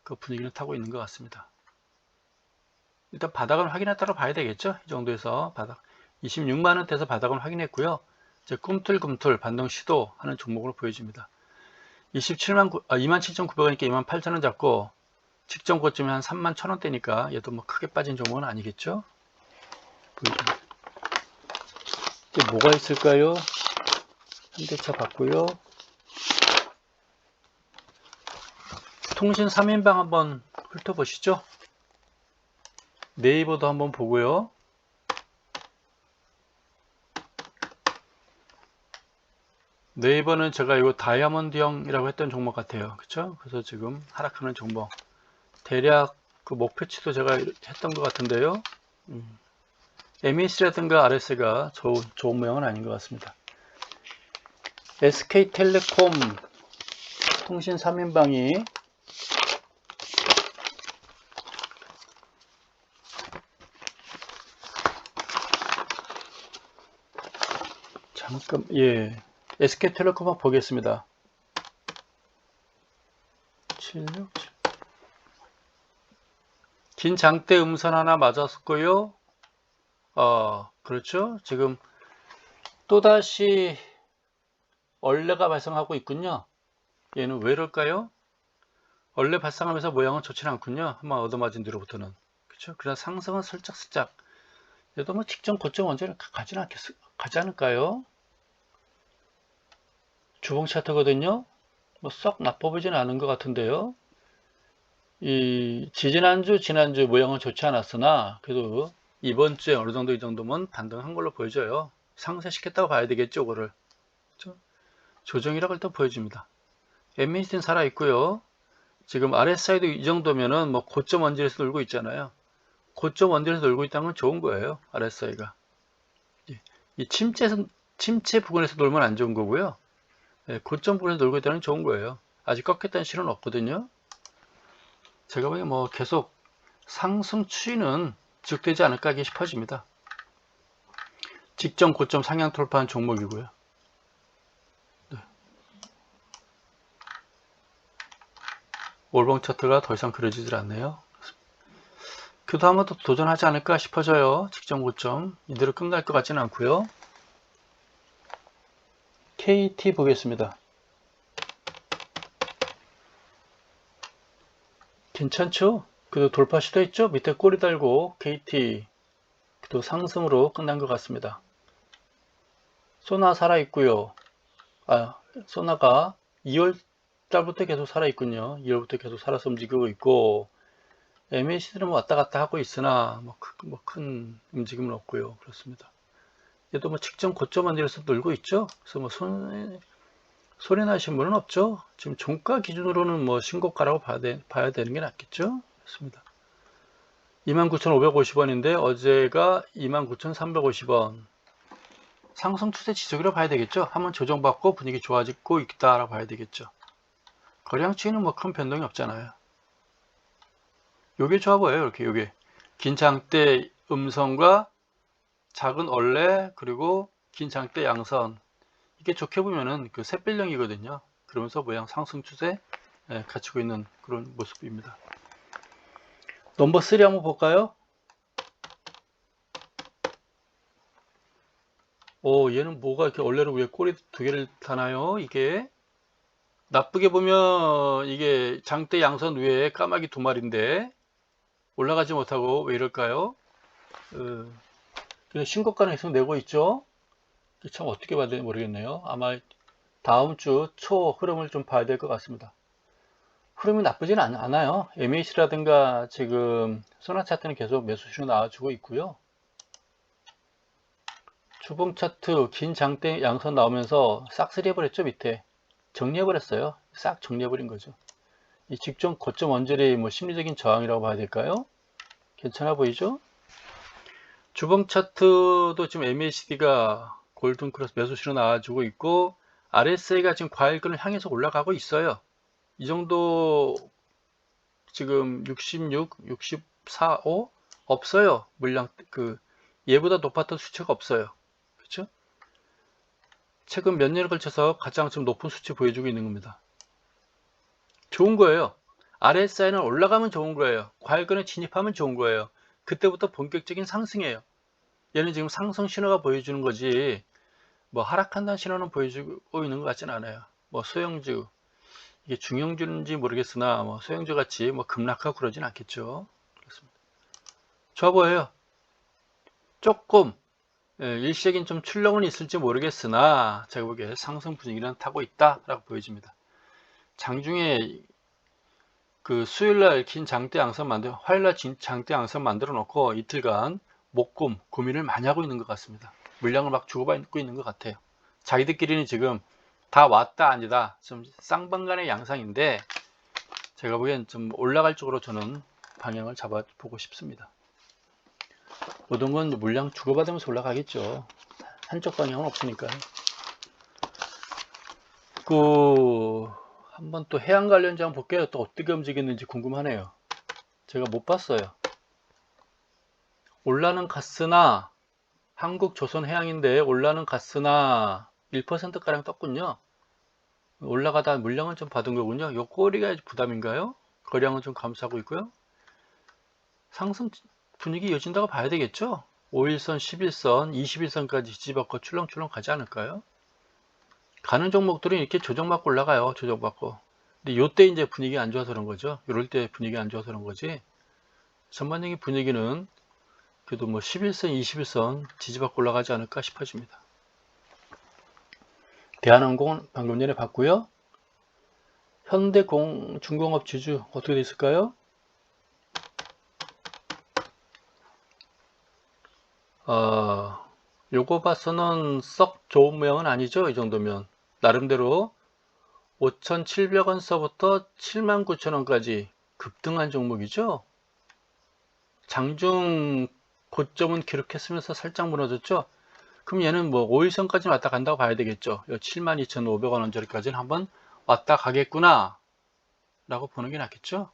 그 분위기는 타고 있는 것 같습니다. 일단 바닥을 확인했다고 봐야 되겠죠. 이 정도에서 바닥 26만원대에서 바닥을 확인했고요. 이제 꿈틀꿈틀 반등 시도하는 종목으로 보여집니다. 27,900원이니까 28,000원 잡고 직전 고점이 한 31,000원대니까 얘도 뭐 크게 빠진 종목은 아니겠죠. 보여줍니다. 이제 뭐가 있을까요? 현대차 봤고요. 통신 3인방 한번 훑어보시죠. 네이버도 한번 보고요. 네이버는 제가 이거 다이아몬드형이라고 했던 종목 같아요. 그쵸? 그래서 지금 하락하는 종목. 대략 그 목표치도 제가 했던 것 같은데요. MEC라든가 RS가 좋은 모양은 아닌 것 같습니다. SK텔레콤 통신 3인방이 잠깐, 예. SK텔레콤 한번 보겠습니다. 767. 긴 장대 음선 하나 맞았고요. 그렇죠. 지금 또다시 얼레가 발생하고 있군요. 얘는 왜 이럴까요? 얼레 발생하면서 모양은 좋지는 않군요. 한번 얻어맞은 뒤로부터는. 그렇죠. 그래서 상승은 슬쩍슬쩍. 얘도 뭐 직전 고점 언제를 가지 않을까요? 주봉 차트거든요. 뭐 썩 나빠 보이지는 않은 것 같은데요. 이 지난주 모양은 좋지 않았으나 그래도 이번 주에 어느 정도 이 정도면 반등한 걸로 보여져요. 상쇄시켰다고 봐야 되겠죠, 그거를. 그렇죠? 조정이라고 일단 보여집니다. MACD는 살아 있고요. 지금 RSI도 이 정도면은 뭐 고점 원질에서 놀고 있잖아요. 고점 원질에서 놀고 있다는 건 좋은 거예요, RSI가. 이 침체 부근에서 놀면 안 좋은 거고요. 고점 부분에서 놀고 있다는 건 좋은 거예요. 아직 꺾였다는 실은 없거든요. 제가 보기엔 뭐 계속 상승 추이는 지속되지 않을까 싶어집니다. 직전 고점 상향 돌파한 종목이고요. 네. 월봉 차트가 더 이상 그려지질 않네요. 그도 한번 더 도전하지 않을까 싶어져요. 직전 고점 이대로 끝날 것 같지는 않고요. KT 보겠습니다. 괜찮죠? 그래도 돌파 시도했죠? 밑에 꼬리 달고 KT 또 상승으로 끝난 것 같습니다. 소나 살아있고요. 소나가 2월 달부터 계속 살아있군요. 2월부터 계속 살아서 움직이고 있고 MACD는 왔다 갔다 하고 있으나 큰 움직임은 없고요. 그렇습니다. 얘도 뭐 직전 고점 안에서 놀고 있죠. 그래서 뭐 소리 나신 분은 없죠. 지금 종가 기준으로는 뭐 신고가라고 봐야 되는 게 낫겠죠. 그렇습니다. 29,550원인데 어제가 29,350원. 상승 추세 지속이라고 봐야 되겠죠. 한번 조정받고 분위기 좋아지고 있다라고 봐야 되겠죠. 거래량 추이는 뭐 큰 변동이 없잖아요. 요게 좋아 보여요. 이렇게 요게 긴 장대 음선과 작은 얼레 그리고 긴 장대 양선, 이게 좋게 보면은 그 샛별령이거든요. 그러면서 모양 상승 추세 갖추고 있는 그런 모습입니다. 넘버 3 한번 볼까요? 얘는 뭐가 이렇게 얼레로 위에 꼬리 두 개를 다나요? 이게 나쁘게 보면 이게 장대 양선 위에 까마귀 두 마리인데 올라가지 못하고 왜 이럴까요? 그냥 신고가는 계속 내고 있죠. 참 어떻게 봐야 되는지 모르겠네요. 아마 다음 주 초 흐름을 좀 봐야 될 것 같습니다. 흐름이 나쁘진 않아요. MAC라든가 지금 소나 차트는 계속 매수시로 나와주고 있고요. 주봉 차트 긴 장대 양선 나오면서 싹쓸이 해버렸죠. 밑에 정리해버렸어요. 싹 정리해버린 거죠. 이 직전 고점 원절이 뭐 심리적인 저항이라고 봐야 될까요? 괜찮아 보이죠? 주봉 차트도 지금 MACD가 골든 크로스 매수시로 나와주고 있고 RSI가 지금 과일권을 향해서 올라가고 있어요. 이 정도 지금 66, 64, 5 없어요. 물량 그 얘보다 높았던 수치가 없어요. 그렇죠? 최근 몇 년에 걸쳐서 가장 좀 높은 수치 보여주고 있는 겁니다. 좋은 거예요. RSI는 올라가면 좋은 거예요. 과일권에 진입하면 좋은 거예요. 그때부터 본격적인 상승이에요. 얘는 지금 상승 신호가 보여주는 거지 뭐 하락한다는 신호는 보여주고 있는 것 같지는 않아요. 뭐 소형주, 이게 중형주인지 모르겠으나 뭐 소형주 같이 뭐 급락하고 그러진 않겠죠. 그렇습니다. 좋아 보여요. 조금 일시적인 좀 출렁은 있을지 모르겠으나 제가 보기에 상승 분위기는 타고 있다라고 보여집니다. 장중에 그 수요일날 긴 장대 양선 화요일날 장대 양선 만들어 놓고 이틀간 목금 고민을 많이 하고 있는 것 같습니다. 물량을 막 주고받고 있는 것 같아요. 자기들끼리는 지금 다 왔다 아니다 좀 쌍방간의 양상인데 제가 보기엔 좀 올라갈 쪽으로 저는 방향을 잡아보고 싶습니다. 모든 건 물량 주고받으면서 올라가겠죠. 한쪽 방향은 없으니까요. 한번 또 해양 관련주 한번 볼게요. 또 어떻게 움직였는지 궁금하네요. 제가 못 봤어요. 올라는 갔으나 한국 조선해양인데 올라는 갔으나 1%가량 떴군요. 올라가다 물량은 좀 받은 거군요. 요 꼬리가 부담인가요? 거량은 좀 감소하고 있고요. 상승 분위기 이어진다고 봐야 되겠죠? 5일선, 11선, 21선까지 지지받고 출렁출렁 가지 않을까요? 가는 종목들은 이렇게 조정받고 올라가요. 조정받고. 근데 요때 이제 분위기 안 좋아서 그런 거죠. 요럴 때 분위기 안 좋아서 그런 거지. 전반적인 분위기는 그래도 뭐 11선, 21선 지지받고 올라가지 않을까 싶어집니다. 대한항공은 방금 전에 봤고요. 현대중공업 지주 어떻게 됐을까요? 요거 봐서는 썩 좋은 모양은 아니죠. 이 정도면 나름대로 5,700원서부터 79,000원까지 급등한 종목이죠. 장중 고점은 기록했으면서 살짝 무너졌죠. 그럼 얘는 뭐 5일선까지 왔다 간다고 봐야 되겠죠. 72,500원 언저리까지는 한번 왔다 가겠구나 라고 보는 게 낫겠죠.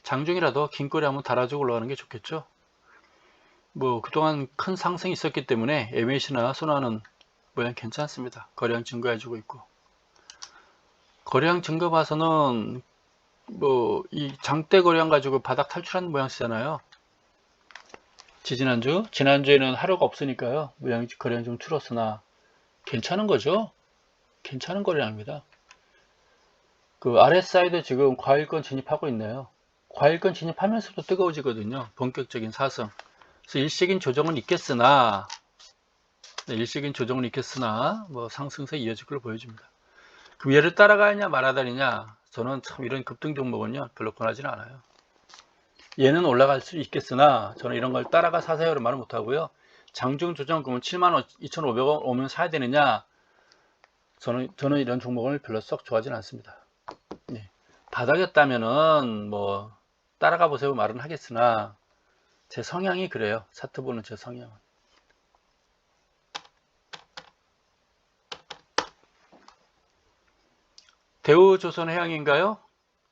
장중이라도 긴 꼬리 한번 달아주고 올라가는 게 좋겠죠. 뭐 그동안 큰 상승이 있었기 때문에 MAC나 소나는 모양 괜찮습니다. 거래량 증가해주고 있고 거래량 증가 봐서는 뭐 이 장대 거래량 가지고 바닥 탈출하는 모양이잖아요. 지난주에는 하루가 없으니까요. 모양이 거래량 좀 줄었으나 괜찮은 거죠. 괜찮은 거래량입니다. 그 RSI도 지금 과일권 진입하고 있네요. 과일권 진입하면서도 뜨거워지거든요. 본격적인 사승. 그래서 일시적인 조정은 있겠으나 뭐 상승세 이어질 걸로 보여집니다. 그럼 얘를 따라가느냐 말아다니냐, 저는 참 이런 급등 종목은요 별로 권하지는 않아요. 얘는 올라갈 수 있겠으나 저는 이런 걸 따라가 사세요를 말은 못하고요. 장중 조정 그러면 72,500원 오면 사야 되느냐, 저는 이런 종목을 별로 썩 좋아하지는 않습니다. 바닥이었다면은 뭐 따라가 보세요 말은 하겠으나 제 성향이 그래요. 차트 보는 제 성향은. 대우조선해양인가요?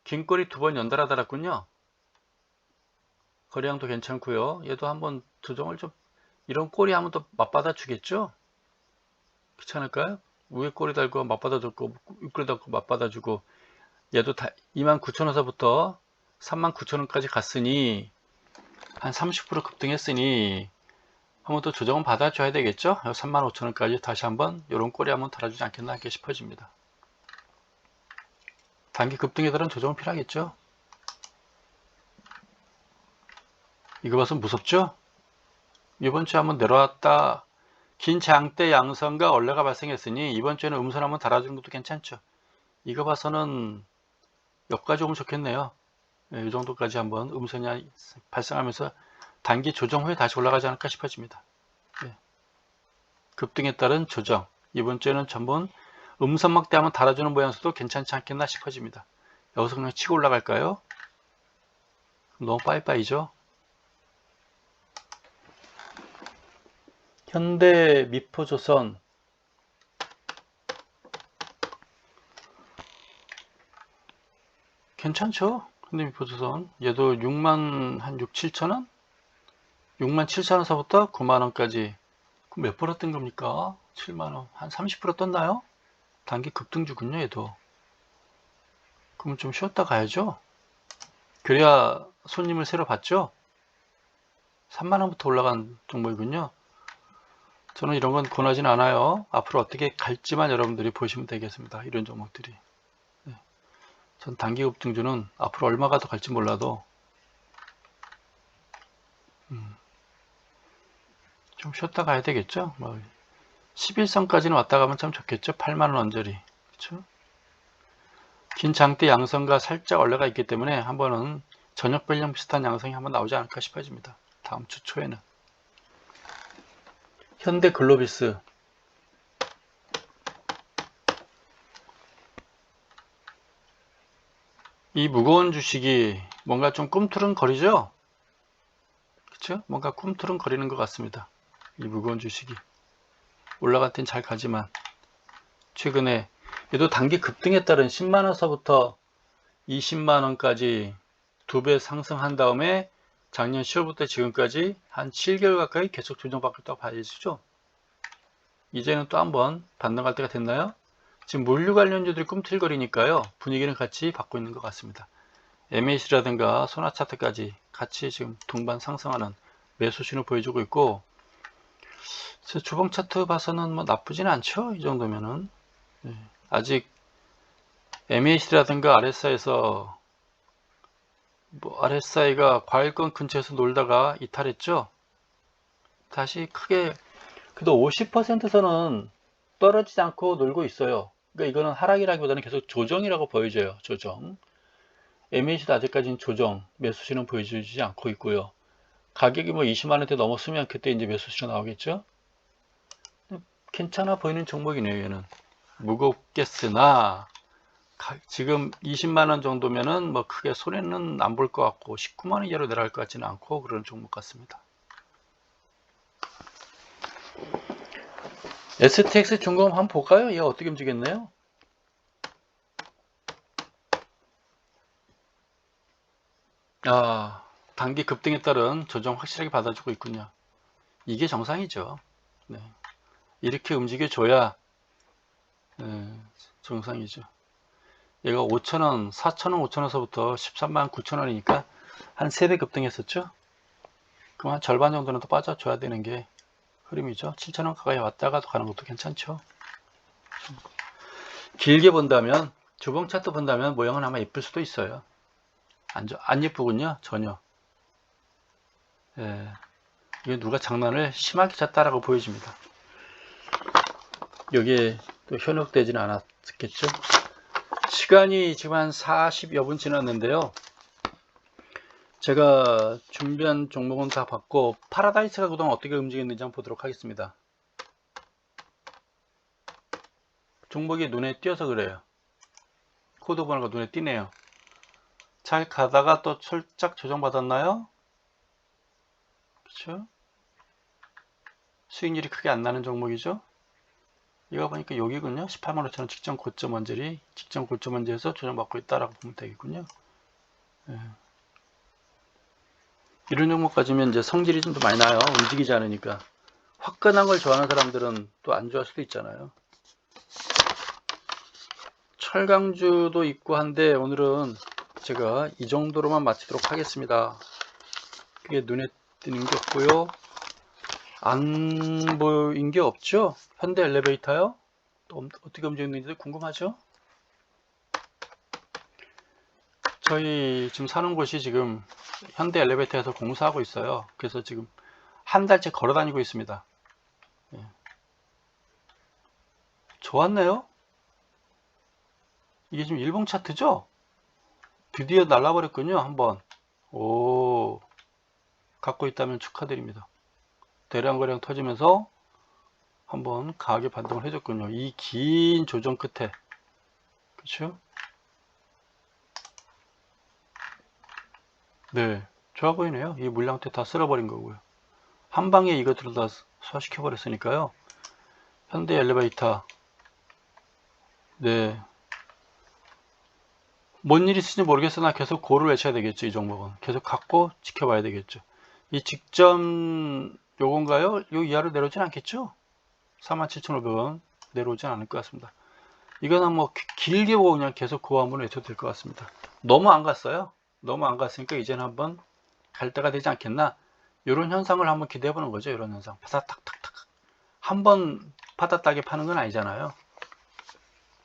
긴 꼬리 2번 연달아 달았군요. 거래량도 괜찮고요. 얘도 한번 조정을 좀, 이런 꼬리 한번 더 맞받아 주겠죠? 괜찮을까요? 위에 꼬리 달고 맞받아 주고 윗꼬리 달고 맞받아 주고, 얘도 다 29,000원서부터 39,000원까지 갔으니 한 30% 급등했으니 한번 또 조정은 받아줘야 되겠죠? 35,000원까지 다시 한번 이런 꼬리 한번 달아주지 않겠나 이렇게 싶어집니다. 단기 급등에 따른 조정은 필요하겠죠? 이거 봐서 무섭죠? 이번 주에 한번 내려왔다. 긴 장대 양선과 원래가 발생했으니 이번 주에는 음선 한번 달아주는 것도 괜찮죠. 이거 봐서는 여기까지 오면 좋겠네요. 이 정도까지 한번 음선이 발생하면서 단기 조정 후에 다시 올라가지 않을까 싶어집니다. 급등에 따른 조정, 이번 주에는 전부 음선막대 한번 달아주는 모양새도 괜찮지 않겠나 싶어집니다. 여기서 그냥 치고 올라갈까요? 너무 빠이빠이죠. 현대 미포조선 괜찮죠? 현대 미포조선 얘도 6만 한 6, 7천원? 6만 7천원서부터 9만원까지 몇 프로 뜬 겁니까? 7만원 한 30% 떴나요? 단기 급등주군요. 얘도 그럼 좀 쉬었다 가야죠. 그래야 손님을 새로 받죠. 3만원부터 올라간 종목이군요. 저는 이런 건 권하진 않아요. 앞으로 어떻게 갈지만 여러분들이 보시면 되겠습니다. 이런 종목들이. 전 단기 급등주는 앞으로 얼마가 더 갈지 몰라도 좀 쉬었다 가야 되겠죠. 뭐 11선까지는 왔다 가면 참 좋겠죠. 8만원 언저리. 그렇죠? 긴 장대 양선과 살짝 올라가 있기 때문에 한번은 저녁 변형 비슷한 양성이 한번 나오지 않을까 싶어집니다. 다음 주 초에는. 현대글로비스 이 무거운 주식이 뭔가 좀 꿈틀은거리죠? 그쵸? 뭔가 꿈틀은거리는 것 같습니다. 이 무거운 주식이 올라갈 땐 잘 가지만 최근에 얘도 단기 급등에 따른 10만원서부터 20만원까지 2배 상승한 다음에 작년 10월부터 지금까지 한 7개월 가까이 계속 조정받고 있다고 봐야죠. 이제는 또 한번 반등할 때가 됐나요? 지금 물류 관련주들이 꿈틀거리니까요. 분위기는 같이 받고 있는 것 같습니다. MAC라든가 소나차트까지 같이 지금 동반 상승하는 매수 신호 보여주고 있고, 주봉 차트 봐서는 뭐 나쁘진 않죠. 이 정도면은. 아직 MAC라든가 RSI에서 RSI가 과일권 근처에서 놀다가 이탈했죠. 다시 크게 그래도 50%선은 떨어지지 않고 놀고 있어요. 그러니까 이거는 하락이라기보다는 계속 조정이라고 보여져요. 조정. MAC도 아직까지는 조정, 매수신은 보여주지 않고 있고요. 가격이 뭐 20만원대 넘었으면 그때 이제 매수신호 나오겠죠. 괜찮아 보이는 종목이네요. 얘는 무겁겠으나 지금 20만원 정도면은 뭐 크게 손해는 안 볼 것 같고 19만원 이하로 내려갈 것 같지는 않고 그런 종목 같습니다. STX 중공 한번 볼까요? 얘가 어떻게 움직였나요? 단기 급등에 따른 조정 확실하게 받아주고 있군요. 이게 정상이죠. 네. 이렇게 움직여줘야 정상이죠. 얘가 5,000원, 4,000원, 5,000원서부터 13만 9천원이니까 한 3배 급등했었죠. 그럼 한 절반 정도는 또 빠져줘야 되는 게 흐름이죠. 7,000원 가까이 왔다가도 가는 것도 괜찮죠. 길게 본다면, 주봉 차트 본다면 모양은 아마 예쁠 수도 있어요. 안 예쁘군요. 전혀. 이게 누가 장난을 심하게 쳤다라고 보여집니다. 여기에 또 현혹되지는 않았겠죠. 시간이 지금 한 40여 분 지났는데요. 제가 준비한 종목은 다 봤고 파라다이스가 그동안 어떻게 움직였는지 한번 보도록 하겠습니다. 종목이 눈에 띄어서 그래요. 코드 번호가 눈에 띄네요. 잘 가다가 또 살짝 조정받았나요? 그렇죠? 수익률이 크게 안 나는 종목이죠. 이거 보니까 여기군요. 18만 5천 원 직전 고점 언저리, 직전 고점 언저리에서 조정받고 있다라고 보면 되겠군요. 예. 이런 종목 가지면 이제 성질이 좀 더 많이 나요. 움직이지 않으니까. 화끈한 걸 좋아하는 사람들은 또 안 좋아할 수도 있잖아요. 철강주도 있고 한데 오늘은 제가 이 정도로만 마치도록 하겠습니다. 그게 눈에 띄는 게 없고요. 안 보인 게 없죠? 현대 엘리베이터요? 또 어떻게 움직이는지 궁금하죠? 저희 지금 사는 곳이 지금 현대 엘리베이터에서 공사하고 있어요. 그래서 지금 한 달째 걸어 다니고 있습니다. 예. 좋았네요. 이게 지금 일봉 차트죠? 드디어 날라버렸군요. 한번. 오, 갖고 있다면 축하드립니다. 대량 거래량 터지면서 한번 강하게 반등을 해줬군요. 이 긴 조정 끝에. 그렇죠? 네, 좋아 보이네요. 이 물량대 다 쓸어버린 거고요. 한 방에 이것들을 다 소화시켜 버렸으니까요. 현대 엘리베이터. 네. 뭔 일이 있을지 모르겠으나 계속 고를 외쳐야 되겠죠. 이 종목은 계속 갖고 지켜봐야 되겠죠. 이 직전 요건가요? 요 이하로 내려오진 않겠죠? 47,500원 내려오진 않을 것 같습니다. 이거는 뭐 길게 보고 그냥 계속 그 한번 외쳐도 될 것 같습니다. 너무 안 갔어요. 너무 안 갔으니까 이제는 한번 갈 때가 되지 않겠나. 이런 현상을 한번 기대해 보는 거죠. 이런 현상. 파닥탁탁탁. 한번 파닥닥에 파는 건 아니잖아요.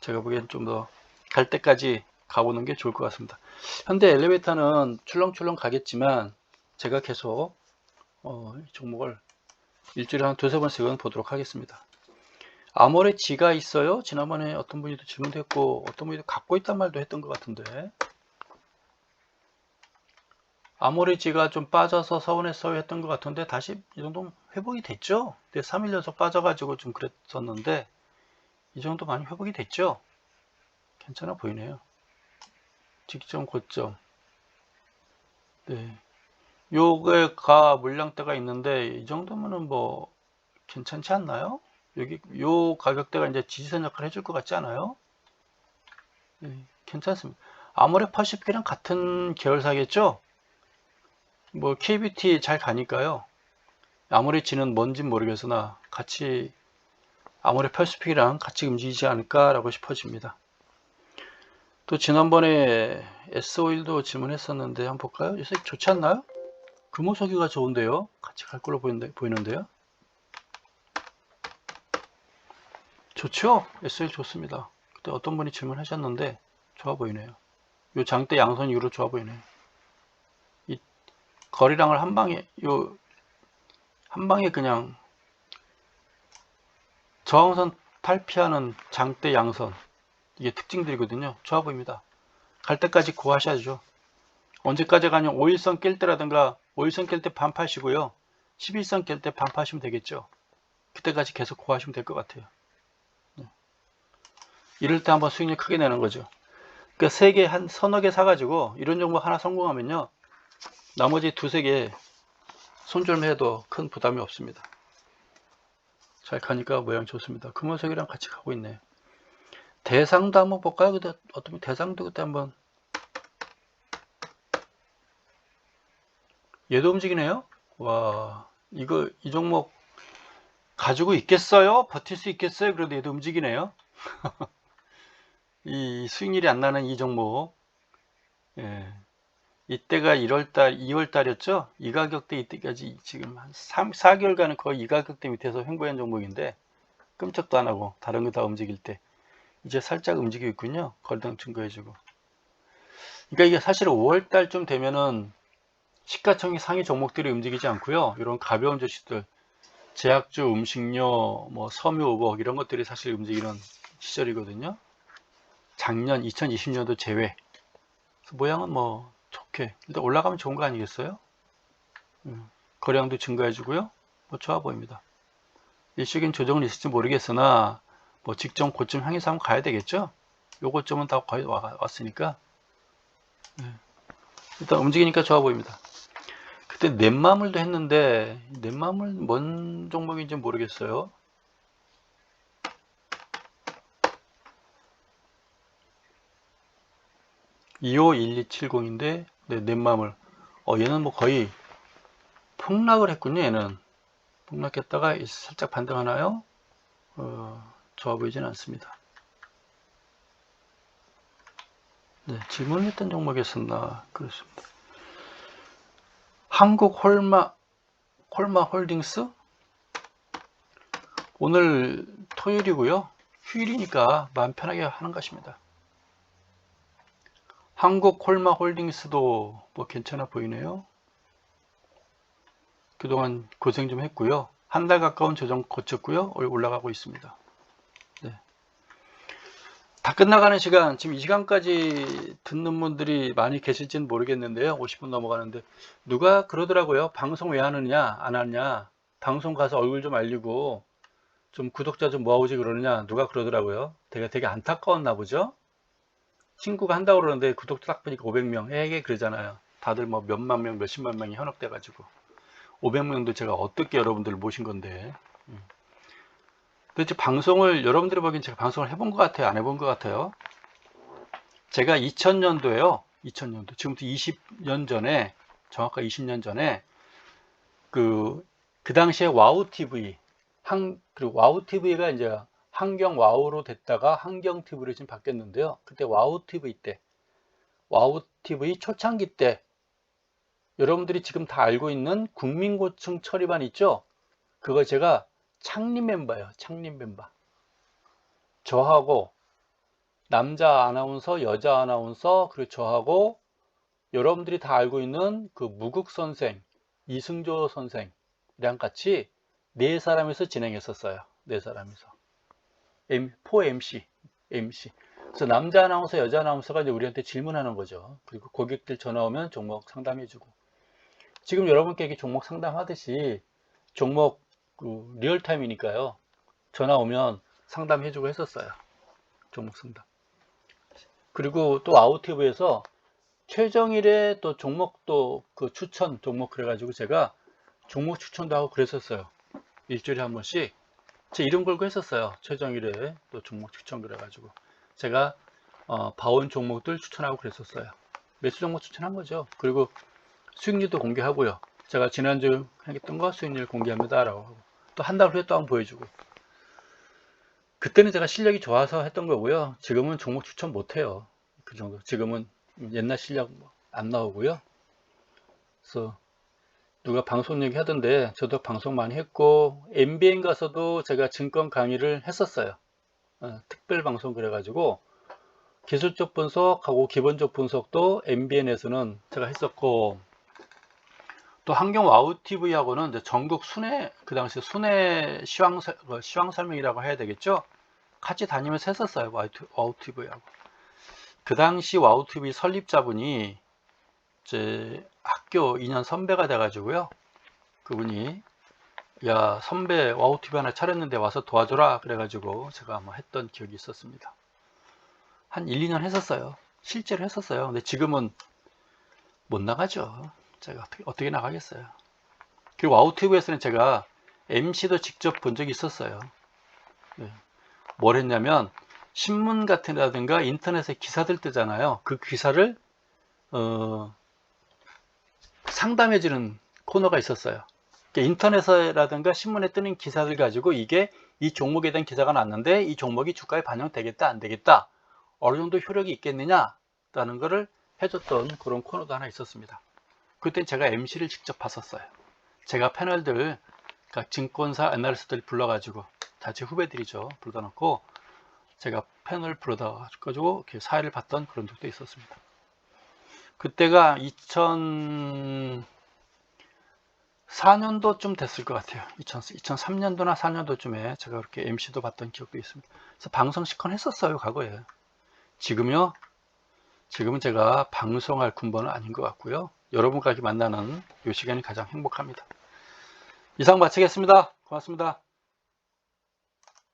제가 보기엔 좀 더 갈 때까지 가보는 게 좋을 것 같습니다. 현대 엘리베이터는 출렁출렁 가겠지만 제가 계속 이 종목을 일주일에 한 두세 번씩은 보도록 하겠습니다. 아모레지가 있어요? 지난번에 어떤 분이 질문도 했고 어떤 분이 갖고 있단 말도 했던 것 같은데 아모레지가 좀 빠져서 서운했어요 했던 것 같은데 다시 이 정도 회복이 됐죠? 근데 3일 연속 빠져가지고 좀 그랬었는데 이 정도 많이 회복이 됐죠? 괜찮아 보이네요. 직전 고점. 네. 요게가 물량대가 있는데 이 정도면은 뭐 괜찮지 않나요? 여기 요 가격대가 이제 지지선 역할을 해줄 것 같지 않아요? 네, 괜찮습니다. 아모레 퍼시픽이랑 같은 계열사겠죠? 뭐 KBT 잘 가니까요. 아모레지는 뭔진 모르겠으나 같이 아모레 퍼시픽이랑 같이 움직이지 않을까라고 싶어집니다. 또 지난번에 S오일도 질문했었는데 한번 볼까요? 요새 좋지 않나요? 금호석유가 좋은데요. 같이 갈 걸로 보이는데요. 좋죠? S오일 좋습니다. 그때 어떤 분이 질문하셨는데 좋아 보이네요. 요 장대 양선 이후로 좋아 보이네요. 이 거래량을 한 방에 한 방에 그냥 저항선 탈피하는 장대 양선 이게 특징들이거든요. 좋아 보입니다. 갈 때까지 고하셔야죠. 언제까지 가냐 5일선 깰 때라든가 5일선 깰 때 반파시고요. 11선 깰 때 반파하시면 되겠죠. 그때까지 계속 고하시면 될 것 같아요. 이럴 때 한번 수익률 크게 내는 거죠. 그러니까 3개 한 서너 개 사가지고 이런 종목 하나 성공하면요. 나머지 두세 개 손절해도 큰 부담이 없습니다. 잘 가니까 모양 좋습니다. 금호석이랑 같이 가고 있네요. 대상도 한번 볼까요? 근데 어떤 대상도 그때 한번 얘도 움직이네요. 와 이거 이 종목 가지고 있겠어요? 버틸 수 있겠어요? 그래도 얘도 움직이네요. 이 수익률이 안 나는 이 종목. 예. 이때가 1월달, 2월달이었죠? 이 가격대 이때까지 지금 한 3, 4개월간은 거의 이 가격대 밑에서 횡보한 종목인데 끔찍도 안 하고 다른 거 다 움직일 때 이제 살짝 움직이고 있군요. 거래량 증거해주고. 그러니까 이게 사실 5월달쯤 되면은 시가총액 상위 종목들이 움직이지 않고요. 이런 가벼운 주식들, 제약주, 음식료, 뭐 섬유, 우복 이런 것들이 사실 움직이는 시절이거든요. 작년 2020년도 제외. 모양은 뭐 좋게 일단 올라가면 좋은 거 아니겠어요? 거래량도 증가해주고요. 뭐 좋아 보입니다. 일시적인 조정은 있을지 모르겠으나 뭐 직전 고점 향해서 한번 가야 되겠죠. 요 고점은 다 거의 왔으니까 일단 움직이니까 좋아 보입니다. 그때 넷마물도 했는데 넷마물 뭔 종목인지 모르겠어요. (251270) 인데 네, 넷마물 얘는 뭐 거의 폭락을 했군요. 얘는 폭락했다가 살짝 반등하나요? 좋아 보이진 않습니다. 네, 질문했던 종목이었었나 그렇습니다. 한국 콜마 홀딩스 오늘 토요일이고요. 휴일이니까 마음 편하게 하는 것입니다. 한국 콜마 홀딩스도 뭐 괜찮아 보이네요. 그동안 고생 좀 했고요. 한 달 가까운 조정 거쳤고요. 올라가고 있습니다. 네. 다 끝나가는 시간, 지금 이 시간까지 듣는 분들이 많이 계실지는 모르겠는데요. 50분 넘어가는데 누가 그러더라고요. 방송 왜 하느냐 안 하냐, 방송 가서 얼굴 좀 알리고 좀 구독자 좀 모아오지 그러느냐, 누가 그러더라고요. 되게 안타까웠나 보죠. 친구가 한다고 그러는데 구독자 딱 보니까 500명 에게 그러잖아요. 다들 뭐 몇만 명 몇십만 명이 현혹돼 가지고 500명도 제가 어떻게 여러분들을 모신 건데. 도대체 방송을 여러분들이 보기엔 제가 방송을 해본 것 같아요, 안 해본 것 같아요? 제가 2000년도에요 2000년도 지금부터 20년 전에, 정확하게 20년 전에 그 당시에 와우TV 그리고 와우TV가 이제 환경 와우로 됐다가 환경 TV로 지금 바뀌었는데요. 그때 와우TV 때, 와우TV 초창기 때 여러분들이 지금 다 알고 있는 국민고층 처리반 있죠? 그거 제가 창립 멤버예요. 창립 멤버. 저하고 남자 아나운서, 여자 아나운서, 그리고 저하고 여러분들이 다 알고 있는 그 무국 선생, 이승조 선생이랑 같이 네 사람에서 진행했었어요. 네 사람에서. 4MC, MC. 그래서 남자 아나운서, 여자 아나운서가 이제 우리한테 질문하는 거죠. 그리고 고객들 전화 오면 종목 상담해주고. 지금 여러분께 이렇게 종목 상담하듯이 종목 리얼타임이니까요. 전화 오면 상담해주고 했었어요. 종목 상담. 그리고 또 아우티브에서 최정일의 또 종목도 그 추천 종목 그래가지고 제가 종목 추천도 하고 그랬었어요. 일주일에 한 번씩 제 이름 걸고 했었어요. 최정일의 또 종목 추천 그래가지고 제가 봐온 종목들 추천하고 그랬었어요. 매수 종목 추천한 거죠. 그리고 수익률도 공개하고요. 제가 지난주 했던 거 수익률 공개합니다 라고 하고 또 한 달 후에 또 한번 보여주고. 그때는 제가 실력이 좋아서 했던 거고요. 지금은 종목 추천 못해요. 그 정도. 지금은 옛날 실력 안 나오고요. 그래서 누가 방송 얘기 하던데 저도 방송 많이 했고 MBN 가서도 제가 증권 강의를 했었어요. 특별 방송 그래가지고 기술적 분석하고 기본적 분석도 MBN에서는 제가 했었고, 또 환경 와우TV하고는 이제 전국 순회, 그 당시 순회 시황 설명이라고 해야 되겠죠? 같이 다니면서 했었어요. 와우TV하고. 그 당시 와우TV 설립자분이 제 학교 2년 선배가 돼가지고요. 그분이 야 선배 와우TV 하나 차렸는데 와서 도와줘라 그래가지고 제가 뭐 했던 기억이 있었습니다. 한 1, 2년 했었어요. 실제로 했었어요. 근데 지금은 못 나가죠. 제가 어떻게 나가겠어요. 그리고 와우TV에서는 제가 MC도 직접 본 적이 있었어요. 네. 뭘 했냐면 신문 같은라든가 인터넷에 기사들 뜨잖아요. 그 기사를 상담해주는 코너가 있었어요. 인터넷이라든가 신문에 뜨는 기사들 가지고 이게 이 종목에 대한 기사가 났는데 이 종목이 주가에 반영되겠다 안 되겠다, 어느 정도 효력이 있겠느냐 라는 거를 해줬던 그런 코너도 하나 있었습니다. 그때 제가 MC를 직접 봤었어요. 제가 패널들, 그러니까 증권사 애널리스트들 불러가지고 다 제 후배들이죠. 불러다 놓고 제가 패널 불러다 가지고 이렇게 사회를 봤던 그런 적도 있었습니다. 그때가 2004년도쯤 됐을 것 같아요. 2003년도나 4년도쯤에 제가 그렇게 MC도 봤던 기억도 있습니다. 그래서 방송 시컨 했었어요, 과거에. 지금은 제가 방송할 군번은 아닌 것 같고요. 여러분과 만나는 이 시간이 가장 행복합니다. 이상 마치겠습니다. 고맙습니다.